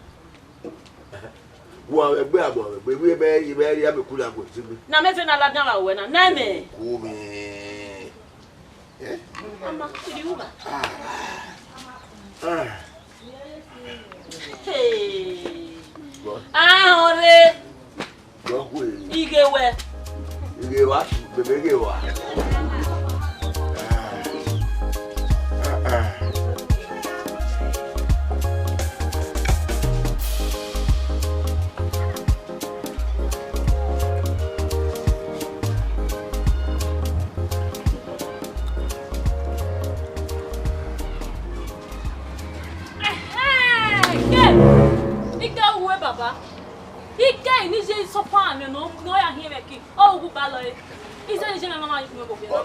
Wo egbe abo egbe we be ya bekula gbe se gbe. Na me fe na la dan wa we na. Name. Ko me. Mama, kiri uba. Hey. Ore. Go we. Igewe. Igewa, bebe gewa. Baba. Ike ni je so pa mi no ya hin me ki. O gu ba lo e. Ise ni je me mama yi ko bi na.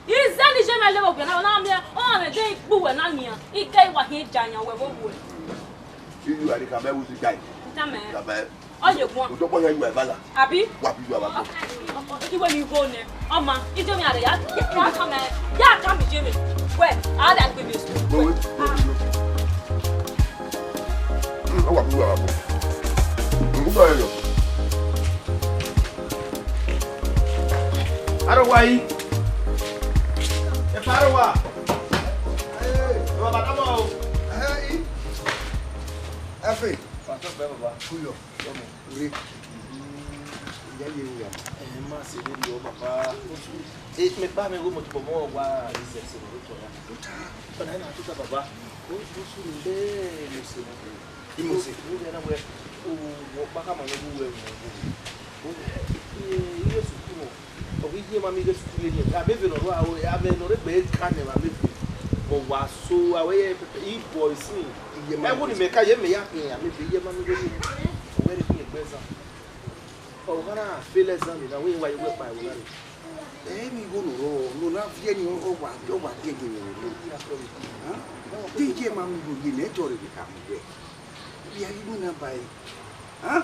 Ise ni je me le bo bi na na mi o me de gbu we na mi a. Ike wa hin janya we bo bu e. You are the camera with the guy. Tame. Camera. O je gun. O to po yan you e bala. Abi? Wa bi you aba. Ije we mi go ne. O ma, ije mi are ya. Ya ka me. Ya ka mi je mi. We, a da gbe mi so. Wa bi you aba. Ngba yo. Arawai. E parawa. Baba tamo. Efe. Pato be baba. Kuyo. Uri. Ya ye ya. Ma se de yo baba. E me pa me go mo tipo mo wa ise se no to ya. Bana na tuta baba. O su nde mo se no. Imose. O de na we o baka ma no we mo. Iyo su kumo. O wi ye ma mi ge su ye ni. A me ve no ro a o a me no re be kan ne ma me. Mo wa so a we e boys ni. E wo ni me ka ye me ya pin a me be ye ma mi ge ni. O we ri pin gbeza. O kana feel exam na we wa ye we pa wo na. Mi go no na vie ni o wa de ge ni no. Ha? DJ ma mi go ge ne to re ka mo we. Bi ya ni na bai. Ha?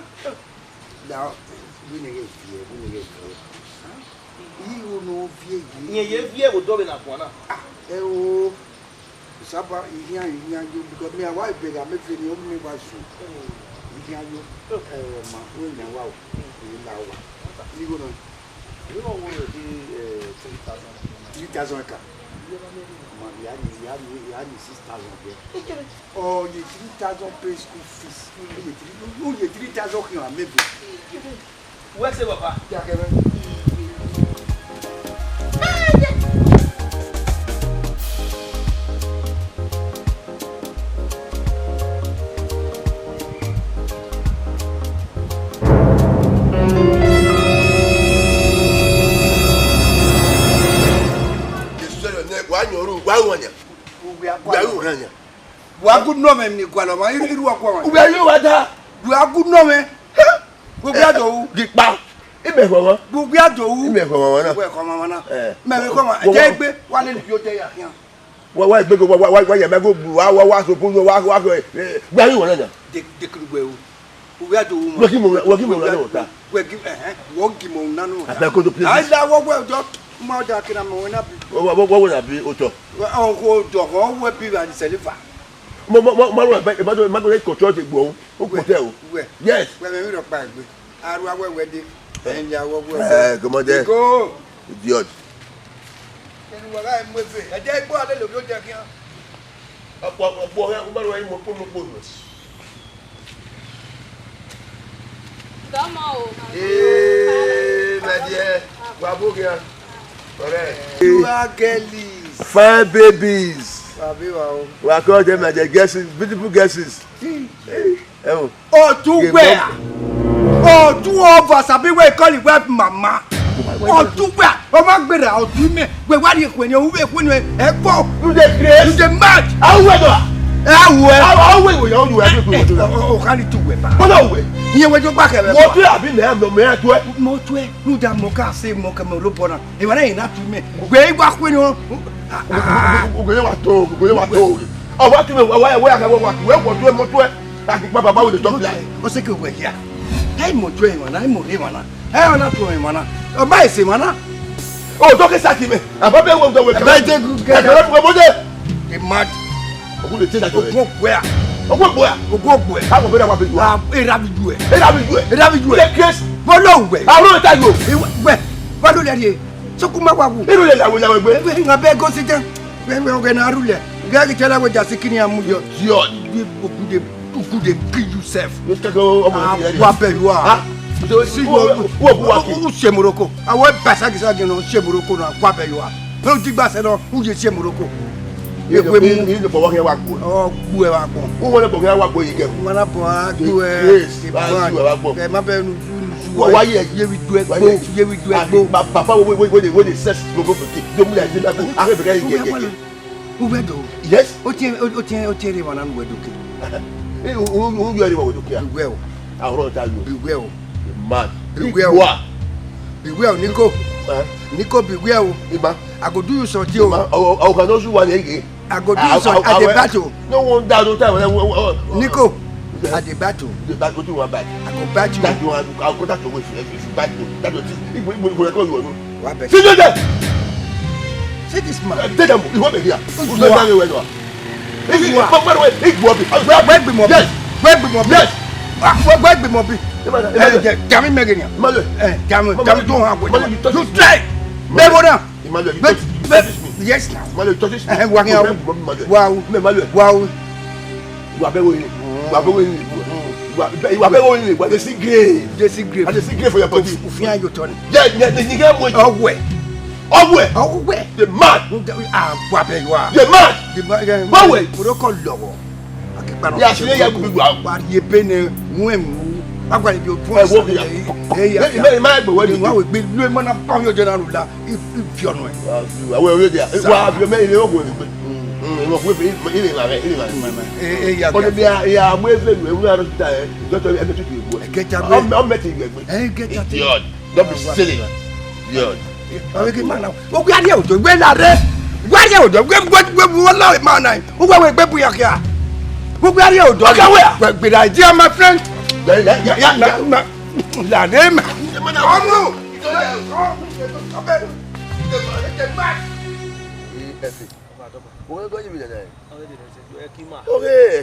Da we ne ge vie, we ne ge vie. Ha? Iwo no vie gi. Nye ye vie wo do be na kwa na. O saba iya yo because me wa be ga me fe ni o me wa so. Iya yo ma o na wa o. Ni la wa. Ni go no. You know what will be 3,000 car. you had 6,000 there. Oh, you 3,000 pay school fees. You 3,000 here, maybe. Where's the papa? Wagu no me ni kwalo ma iru akwa wa. Ube yo wada. Wagu no me. Gugu ajo. Gipa. Ibe fo. Gugu ajo. Ibe fo na. We ko ma na. Me me ko ma. Je gbe wa le bi o je ya yan. Wa gbe go wa ya me go wa so pun wa gba yi wona nya. De kru gbe o. Gugu ajo mo. Wo ki mo na no ta. Wo gi mo na no. Ata ko do please. Ai da wo gbe jo ma da kina mo na bi. Wo na bi o to. O ko do ho we bi wa ni selifa. Mo control the go. Yes. When we rock back. Aru awe wedi. Enja wo wo. Come on there. Go. Idiot. Enu wa ga mo fe. E je gbo ale lo bi o je kian. Opo ya mo ro mo po. Come on. My dear. Bravo girl. Correct. You are girlies. Fine babies. We are called them like the guesses, beautiful guesses. Oh, two where? Oh, two of us. I be we call it web mama. Oh, two where? Oh, my brother, oh, two me. We what you when you when you you the grace, you the match. How well? How well you everything? Oh, can you two way? No way. You went to back. What you have been there? No man to it. More to it. No damn mocha say mocha molopona. If I ain't not to me. Way back when you. Oh, what you where I what you motor? I think Baba with the dog line. What's it go here? I'm more train one, I'm more him. I'm not doing one. Oh, my say, man. Oh, don't get me. I'm Baba won't go with the mad. Who the thing that you go where? Oh, what boy? Go where? How about what you are? The case. For long way. I don't tell you. What do you so come up with it? I beg go sit down. When we're going to rule it. Gary tell her just sitting here. You could kill yourself. You go you are. So see who Shemuroko. I went passage again on Shemuroko and Quape you are. No Tibasan who you Shemuroko. You need for walking walk. Oh, whoever. Who want to go walk where you get one up to a mapper. Why you do it? You do it. Papa, when the sex will go for don't let it. Who will do? Yes. Oteri one and we're looking. Who you are looking? Well, I will tell you. Be well. Man. Be well. Be well, Nico. Nico, be well. I go do you so deal. I can also one again. I go do you so at the battle. No one down no time. Nico. At the battle. The battle to one back. I go back you. That you want. I'll go that away if you back to that. If we record you. What bet? See that? See this man. Tell them you want me here. Who's not down where you are? If you are, by the way, if you are, where be more? Yes. Where be more? Yes. Where be more? Damn it, Megan. Damn it, don't have it. You try. But yes, now. Wow. You are very well. They see grave. They see grave. And they see grave for your body. Fear you turn. Yeah, you get away. Oh, where? Oh, where? Oh, where? The man. What you are? The man. The man. What way? We don't call logo. Yeah, she ain't going to but you pay when. I'm going to do it. Hey, man, but what do you want? Be blue man up on your general. If you're not. I will read it. Well, you made it over. Don't be silly. My friend. Okay,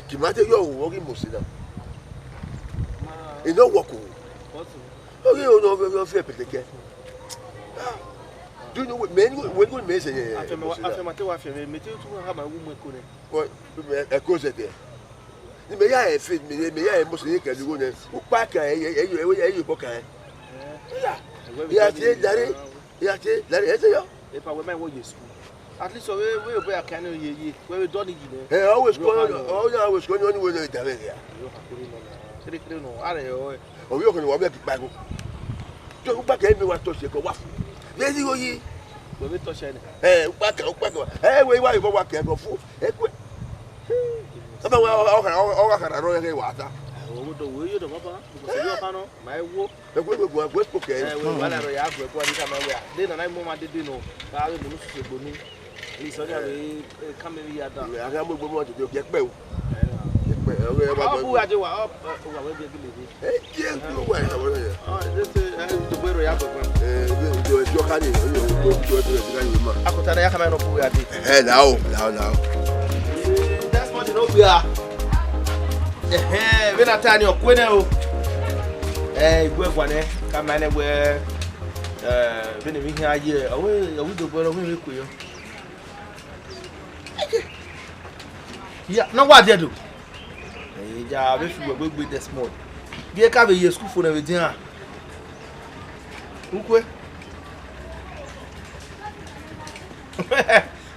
Kimate, you're working most of them. You don't work. Okay, you know, you're fair, but again. Do you know what men when men say? After my wife, me too have my woman. What a cause there. You may I fit me, may I must look at the woman who pack you book. Yeah, Daddy. Yeah, Daddy. If I were my way school. At least we wear a cannon ye, where we don't need it. I always going on with it. Oh, you're going to walk back. Don't back everyone to say, go off. There you go, ye. We touch any. Hey, back. Hey, wait, why you walk and go full? Some of our water. Oh, the way you don't know, my work, the way we go, West Book, and when I have to go anywhere. Then I moment didn't know. I don't know. He's only coming here. I have a woman to get back. Who are you up? Hey, yes, no way. This is the way we have that's what you know we are. When I tell you, we one come anywhere. When we hear you, away, we do go away with you. Yeah, no, what they do. Yeah, if you were with this morning, you can't be your school for everything. Okay.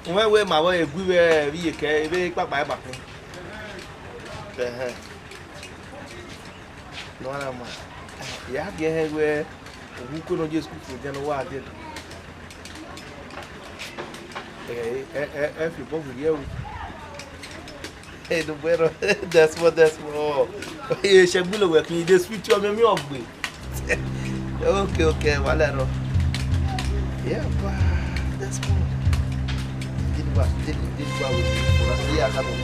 Where my way, we were very back by back. No, I'm yeah, get where we couldn't just go for general. I did. If you both with you. Hey, the better. That's what. Hey, Shabula working. You just switch on me off. Okay, Valero. Yeah, but that's more. Did what we are having.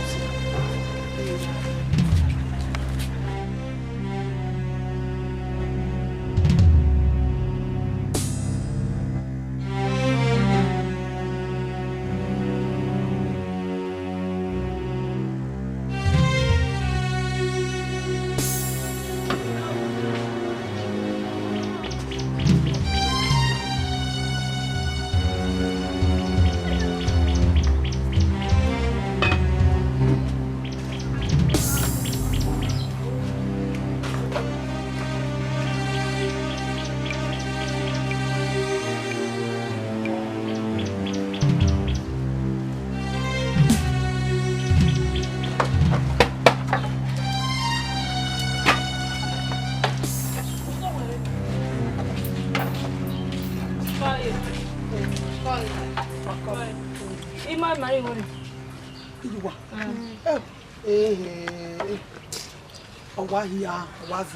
Wahia was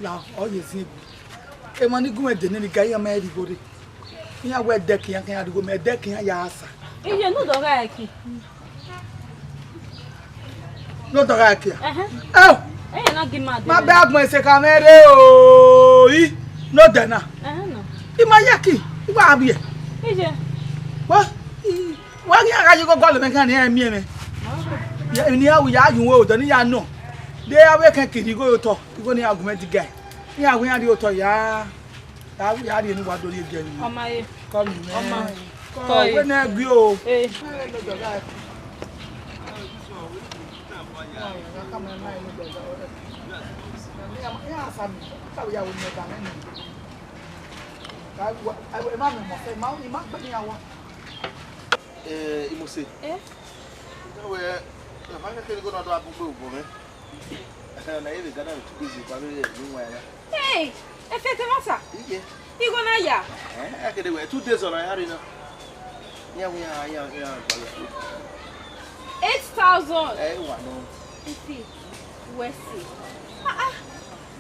now all you see. A money go at the name guy a married body. Here where decking I can't go, my decking a yassa. You know the right. Not the right here. Oh, I not give my bag, my second. Oh, not dinner. In my yaki, Wabi. What? Why you go to the can hear me? Yeah, near we are you would, and you know. They are working, you go to talk, you go near argument guy. Yeah, we are the author, yeah. We are in what do you get? Oh, my, come, man. When I go, Hey, if it's a matter, you gonna ya? I can do 2 days on I had enough. Yeah, we are 8,000. Hey, what no?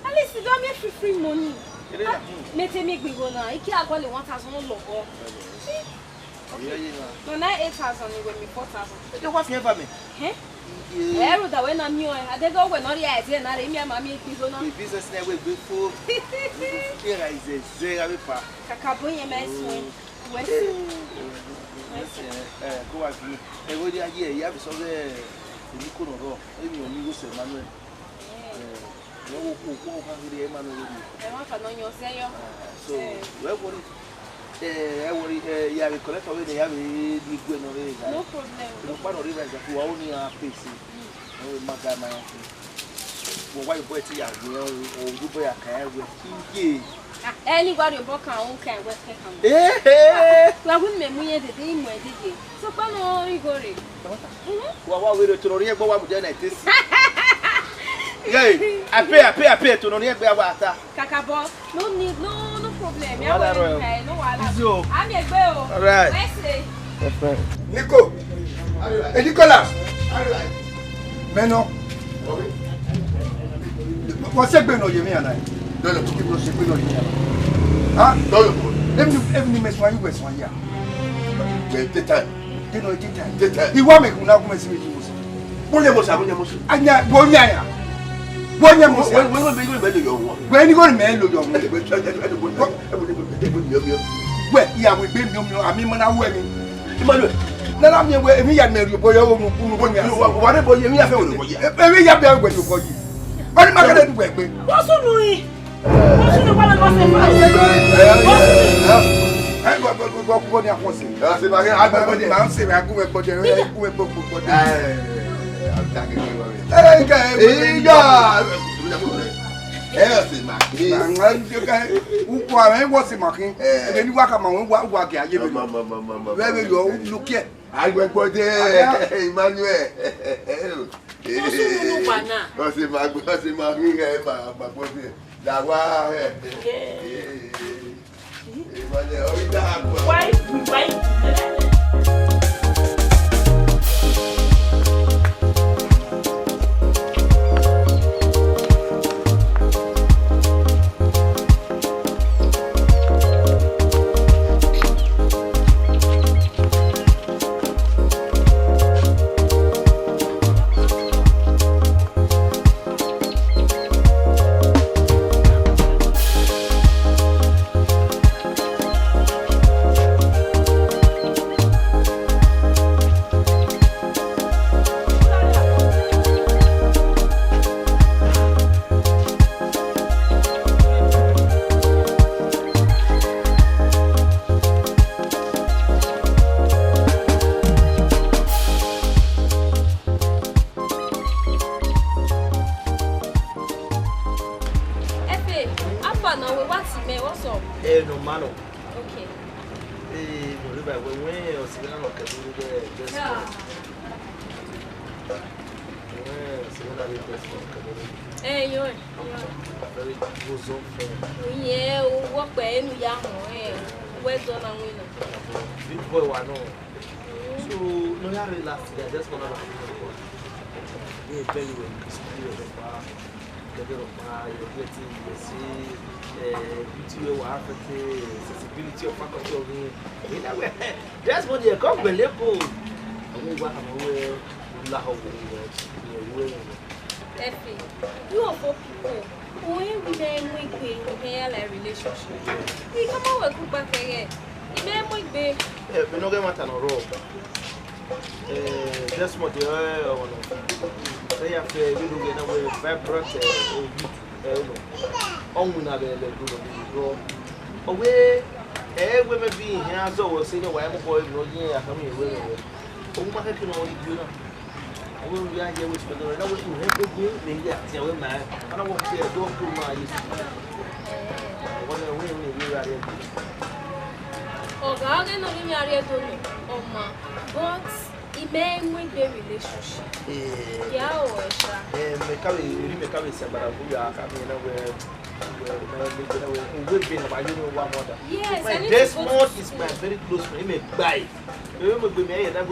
At least you don't make free money. Make me go now. You can't call it 1,000 local. No, not 8,000, you will be 4,000. You want me? Eh? I wrote that when I'm new, I did go when not yet, and I am mammy. Business never before. Here is a zero. Cacaboy, my swing. Go at me. Every year, you have some you couldn't go. Maybe you say, Manuel. No, so where would it? Yeah, we collect away the heavy good no problem. No part of rivers that who only are facing. No, my God, my white boy, or you boy, I can't with anybody book can work. eh, I wouldn't mean the day where did you? So, come you go. what will to know what done at this? Yay, I pay to know near Bawata. Kakabo, no need, no problem. So, I'm a girl. all right. Nico, Nicolas, Meno. What's a been on your man? Don't keep us a bit on you. Ah, let me every mess while you was 1 year. Wait, the time. You know, the time. You want me to now mess with you. When you must And ya, Bonya. When you must when you go to man, look on me. Well, yeah, we build you. I mean, when I'm wedding. Now I'm here where me and Mary boy, whatever you have every year, when you call you. What am I going to do? What's doing? What's the one I was that's what you come to live for. You are for people. When we then make a relationship, we come over to back again. It may be. We don't get matter no road. That's what you are. They have to do get away vibrant. Away, women being here, so we'll say, no, I'm a boy, no, yeah, come here. Oh, my, can only do that. I will be here with me, and I will help you, maybe I tell him, man. I don't want to say, don't do my use. I want to win you. Oh, God, I know you are here, oh, ma, but it may win the relationship. Yeah, and make a say, but we are coming away. We've been about one mother. Yes, my Desmond is my very close friend. He may buy. Remember, we may have to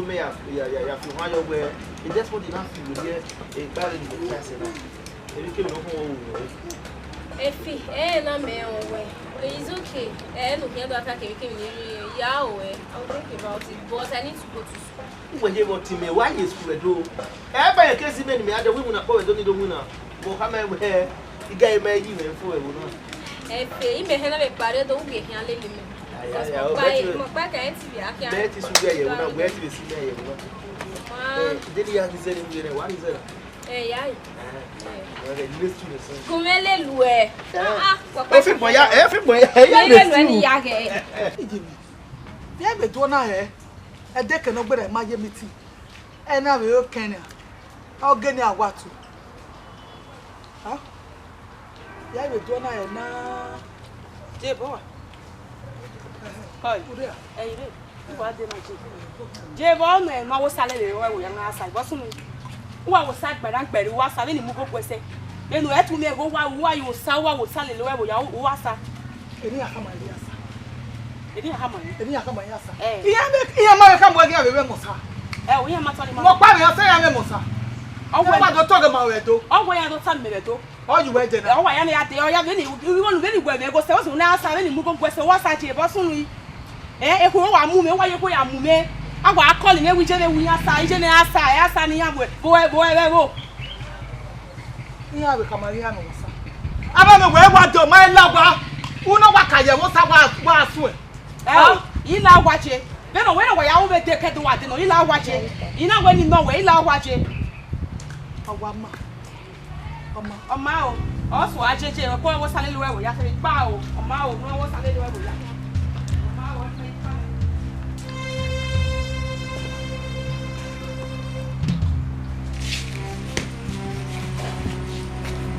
hire where he Desmond enough to hear a barren in the castle. And you came home. If I'm away, it's okay. And look here, that I can Yahweh. I'll think about it, but I need to go to school. When you want to me, why is school do? Every case, many other women are always only the winner. But how many hair? The guy made you for a woman. If he may have a party, don't get him a little bit. That is where you are. Where is he? Did he have to say, what is it? Yai. Kumele lue. Every boy, Ni yage. Yeah, but do na eh. E de ke no gbere ma ye meeting. E na we o Kenya. O gani agwatu. Ha? Yeah, but do na e na Je boy. Hi. Uria. Eh ire. Wa de na je. Je boy no e ma wo sale le wa wo ya na asa. Bo sunu. Wa wo sa gbara gbere wa sa ni mu go kwese. Enu e tu me go wa yo sa wa wo sale le wa wo ya wo asa. Eni akama ile asa. Edi hama ni. Eni akama ile asa. Eh. Iya ma ka mo ga be musa. Eh wo ya ma tole ma. Mo pa me asa ya me musa. Owo ba do to ga ma we do. Owo ya do ta me le do. O you we je na. Owo ya na ya te o ya be ni wonu be ni gwe me go se wo so na asa ni mu go kwese wa sa che bo sunu yi. Eh e ko wa mu me wa ye ko ya mu me. Agwa akọli na ewije na ewunye asa ije na asa ni ya bo bo. Iya be kama ya no musa. Aba me we wa do ma lagba. Uno wa ka ye wo sa wa asu e. Eh ila agwache. Be no we no ya wo be de kedo wa de no ila agwache. Ina we ni no we ila agwache. Awa ma. Oma o. O so ajeje ko wo sale le we ya se pa o. Oma o no wo sale le we ya. Oma o se pa.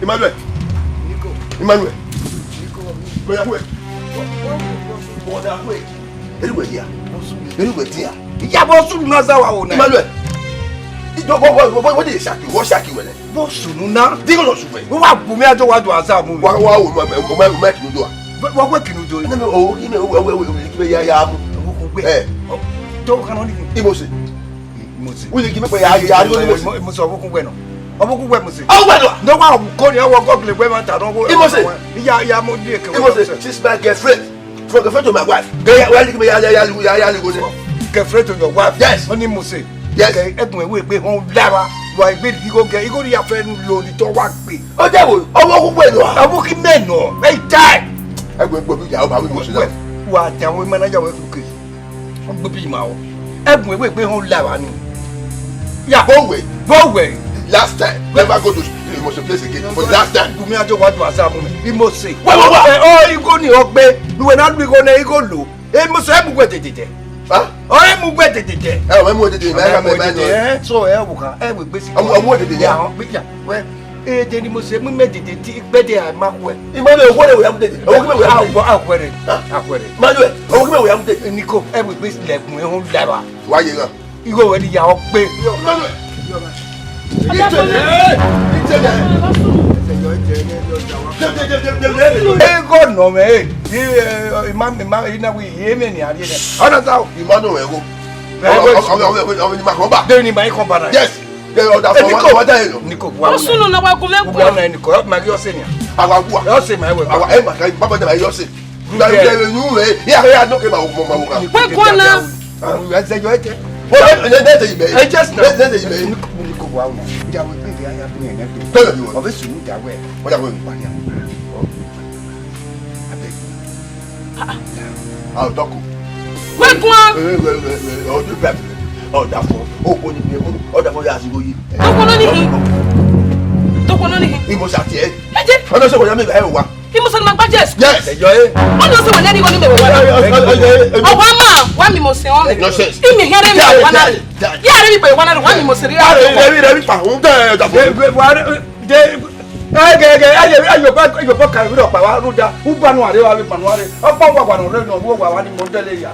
Emmanuel. Nico. Emmanuel. Nico. Go ya we. Eriwe dia. Eriwe dia. Iya bo sunu na za wa wona. Emmanuel. Ijo bo dey shaki, wo shaki wele. Bo sunu na. Digo lo sufe. Wo wa bu mi ajo wa do asa mu. Wa wo ma kinu do. Wo ko kinu do. Na me o ki me we ki ya mu. Wo ko Eh. To kan oni. Imosi. Imosi. Wo le ki me pe ya do imosi. Imosi obo kun gwe no. Obo kun gwe mosi. Awu gwe no. No wa ko ni wo go le gwe ma ta no wo. Imosi. Ya mo di ke. Imosi, she's my girlfriend. From girlfriend to my wife. Well, you me ya go there. Girlfriend to your wife. Yes. Oni Mose. Yes. Egun ewe pe won lara. Wa igbe di go ge. Igo ri afe nu lo ni to wa pe. O je wo, owo ku pe no. Abu ki me no. Hey die. Egbe gbo bi ya o ba wi mo se na. Wa ta won manager we fuke. O gbo bi ma o. Egun ewe pe won lara ni. Ya Go away. go away. Last time, never go to the place again. For the last time. Bumi ajo wa do asa mu mi. Mose. Wa. O igo ni o gbe. Duwe na du igo na igo lo. Mose e mu gwe tete. Ha? O e mu gwe tete. Eh, o mo tete na ka me ba no. So e wo kan e we gbe si. Omo tete ya. Ya. We e de ni Mose mu me tete ti gbe de a ma ko e. Emmanuel, wo le we am tete. Owo ki me we am tete. Akwere. Akwere. Emmanuel, owo ki me we am tete. Niko e we gbe si lekun e hun lara. Wa ye gan. Igo we di ya o pe. Emmanuel. Ego no me. Imam ina we ye me ni ari ne. Ona ta o. Emmanuel go. O ni ma ko ba. De ni mai ko bara. Yes. De o da for wa da eno. Niko wa. O sunu na wa go me Wa na Niko ma gi o se ni. Awa gua. Yo se mai we. Awa e ma ka baba da yo se. Gba de nu we. Ya no ke ma mo ka. We go na. We se yo ete. O de ibe. I just know. De ibe. Niko wa na. Ja we pe ya ya bu ni ne. Tell me. O be sunu da we. O da go. I'll talk. We go. O do bad. O da for. O ko ni bi o da for ya si go yi. To ko no ni hi. To ko no ni hi. Imo sa ti e. Eje. O no se ko ya me ba e wa. Imo so na gba jes. Yes. Yo e. O no se we na ni go ni me we wa. O wa ma, wa mi mo se on me. Nonsense. Imi here mi wa na. Ya re mi pe wa na wa mi mo se ri. Rebi pa un da da for. Ayo ba ka ri pa wa ru da. U ba nu are wa bi pa nu are. O pa wa nu re no wo wa ni mo tele ya.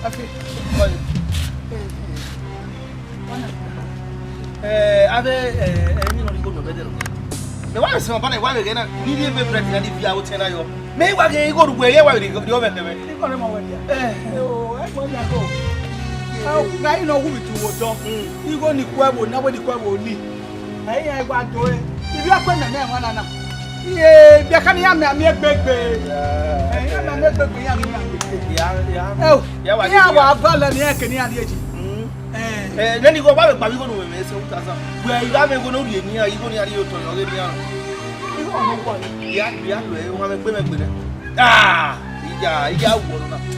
Okay. any no go better. Me wa se papa na wa be na ni die be bread na di via wo tena yo. Me wa ge go do ye wa we go be me. Ni ko re ma we dia. Oh, e mo nya go. Na you know who to wo don. You go ni kwabo na we di kwabo ni. Ai ai gwa do e. Ibi akwa na na wana na. Ye, bi aka ni ya me gbegbe. Ya me gbegbe ya ni ya. Ya wa bala ni e ke ni ade eji. Then you go back and go to me, so where you have a go no near you go near you to your ah, yeah,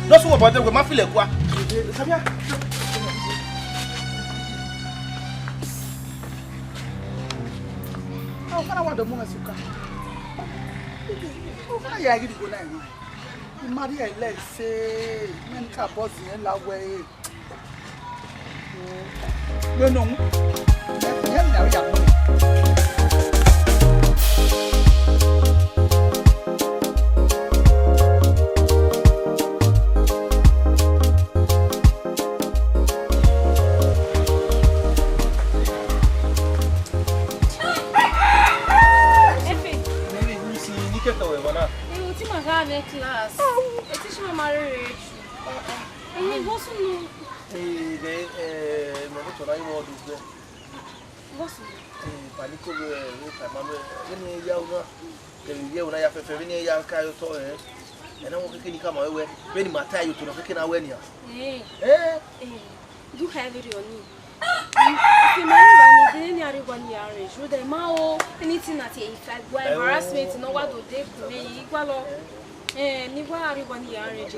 no so about the mafia. How can I want the moment to come? How can I get to go now? You marry a let's say, men can boss in la way. No, no. You have it on you. If you marry one, then you are marriage. Would they mao anything that if I go embarrassment, no what do they me equal? You are 1 year marriage.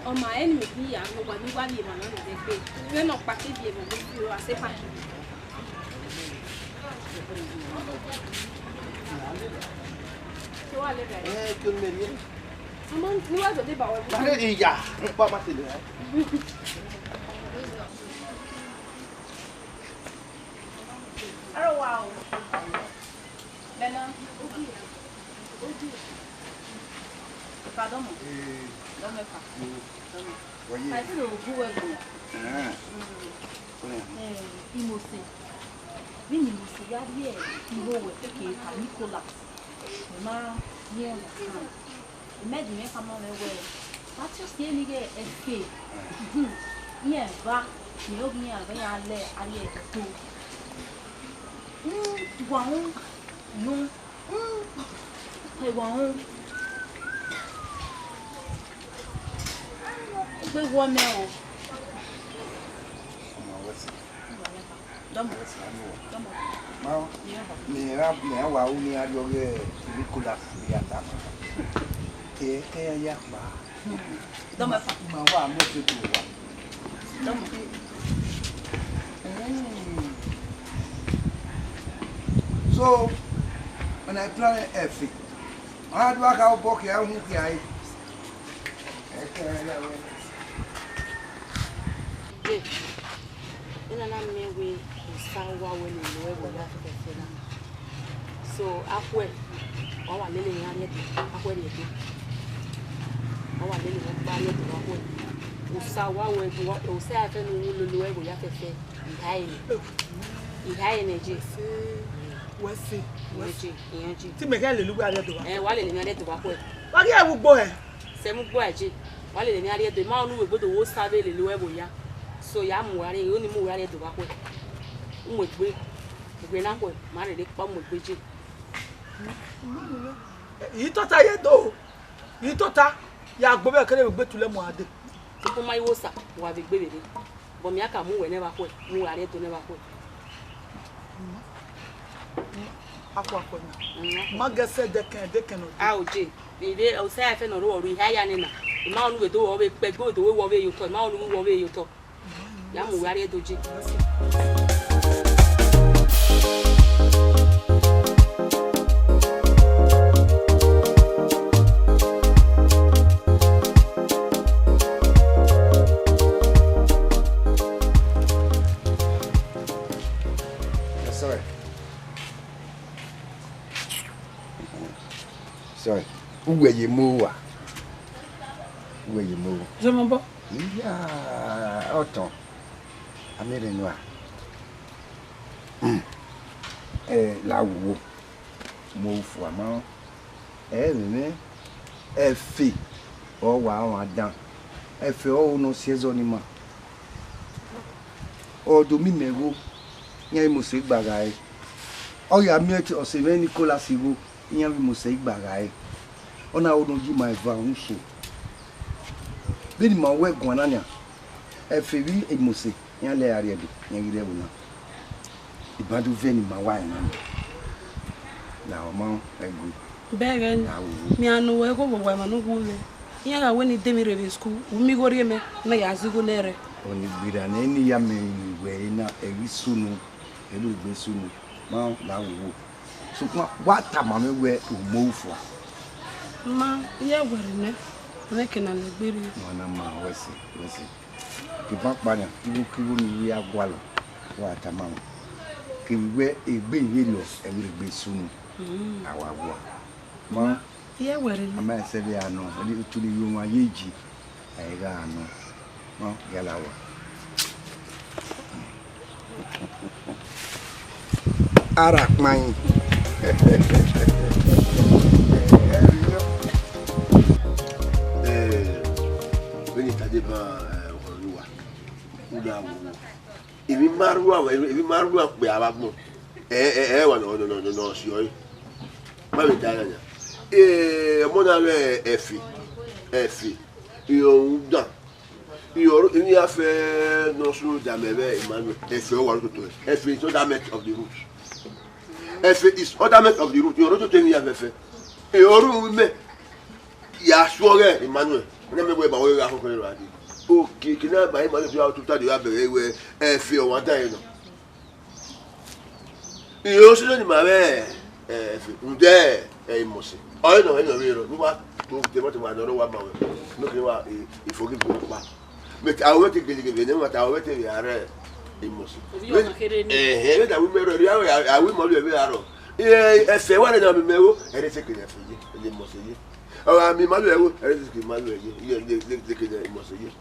On my enemy, I know what you want. You're not particularly able to say, oh wow. Pardon. Don't make up. I feel good. Imose. When you see that here, you go with the cake and Nicolas. Ma, here, imagine me come on away. But you still get escape. Yeah, but you know me, I let I go. Wow, no, I won't. We want now. So, when I plan everything, I do work out book here. So, after our little young, after the our little barrier to our way. We saw what we say, I don't know, we have to say, ìhà ẹnẹjì wẹsì ìyànjì ìyànjì tí mẹkẹ lè lùgbà rẹ tó wá. wà lè lè ní adé tó bá pẹ. wá kí ẹ gbogbo ẹ. sẹmú gbọ ẹjì wà lè lè ní adé tó máa ń wé gbọ́dọ̀ wó sábẹ lè lówẹ bòyá so yà á mú wàrí yìí ó ní mú wàrí tó bá pẹ ń mú ìgbé náà pẹ má lè lè pa mú ìgbé jì. yìí tó ta yẹ tó yìí tó ta yà gbọ́ bẹ́ẹ̀ kẹ́lẹ́ gbé tulẹ̀ mọ́ adé. tí kò má yíwó sà wà fi gbé bèrè bọ̀mí àkà mú wẹ̀ nẹ́bà pẹ mú wàrí tó nẹ́bà pẹ. akwa ni magese deken a o je ide o se afe no ro ri haya ni na ma onu we to wo be pe go to we wo be yo to ma onu wo be yo to ya mu wari do je Sorry. Uwe ye mowa. Uwe ye mowa. Je m'en bats. Yeah, autant. Amere noa. La wo. Mo fu ama. Me. Fi. O wa wa dan. Fi o no season ni ma. O do mi mego. Nya mo se gbaga e. O ya mi e o se me Nicolas Iwo. Iyan bi mo se igbaga e ona onoju my van so beni ma we gwana nya e fe bi e mo se yan le are bi yan gire bu na ibadu veni ma wa na na o ma egu begen mi anu we go bo ma no go le yan ga weni demi rebe school mi go reme na ya zigo nere oni gbira na eni ya me we na eri sunu elu gbe sunu ma la wo so what time am we move for ma ye gwere ne ne kena le gbiri na ma wesi ki ba pa nya kibu mi wi agwalo wa tama ki we egbe ye lo e wi gbe sunu awa gwa ma ye gwere ne ama se bi ano ni tuli yu wa yeji ai ga ano ma yala wa ara kman Beni tade ba Olúwa uda wo ebi maruwa pe abagbo wa no si oyi ma be da nya mo na le efi iyo dan iyo ni afe no su da mebe Emmanuel efi o wa to efi is ornament of the root efi is ornament of the root yo to temi ya fefe e oru me ya suore Emmanuel na me ba wo ga ko ko ro adi o ki na ba Emmanuel bi to tadi ya bere we efi o wa dan no iyo so ni ma be efi nde imosi o no ri ro ni wa to te mo te wa no wa ba we no ke wa e forgive me pa me ta wo te gele ne ma ta wo te ya re imosi we da we me ro ri a we mo le be aro efe wa na me mewo e re se ke efe ye le mo se ye o mi ma lo ewo e re se ke ma lo ye le ke mo se ye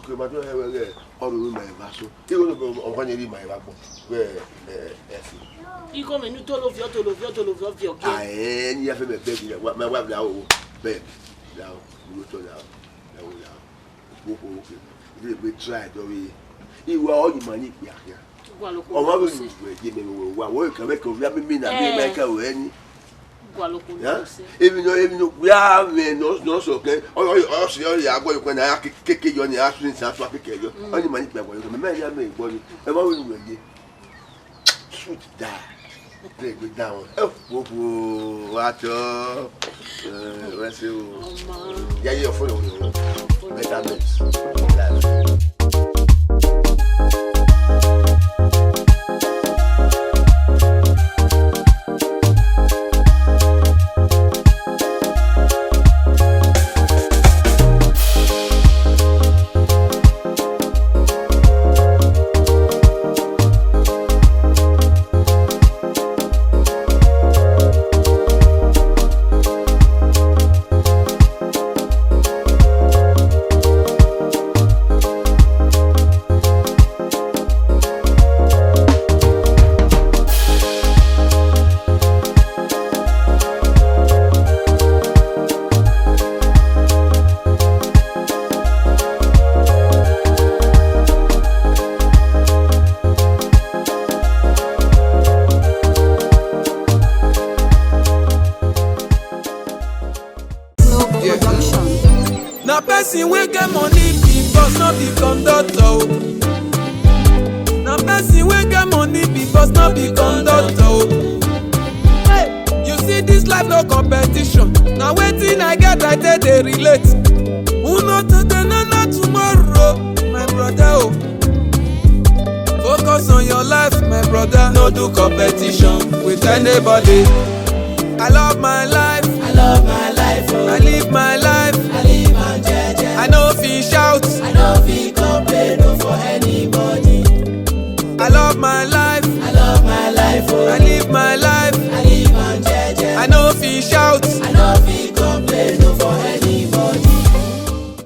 ko ma to e we o ru ma e ba so e go no o kwa ni ri ma e ba gbo we efe iko me nu to lo vio ke ni ya fe me be ni ma wa bla o be la o lu to la o wo ke we try do we iwa o ni ma ni ya o ma be ni we je me wa wo ka me ko via mi na be me ka we ni even no we are no so ke o si o ya gbo ikwe na keke yo ni asu ni sa so keke yo o ni ma ni pe gbo yo me ya me gbo ni e ma we ni we shoot that break it down what what's you yeah your phone better mix person wey get money be boss, no be conductor. Na person wey get money be boss, no be conductor. You see this life no competition. Na wetin I get I take dey relate. Who know today no know tomorrow, my brother. Focus on your life, my brother. No do competition with anybody. I love my life. I love my life. I live my life. I live my jeje. I know fit shout.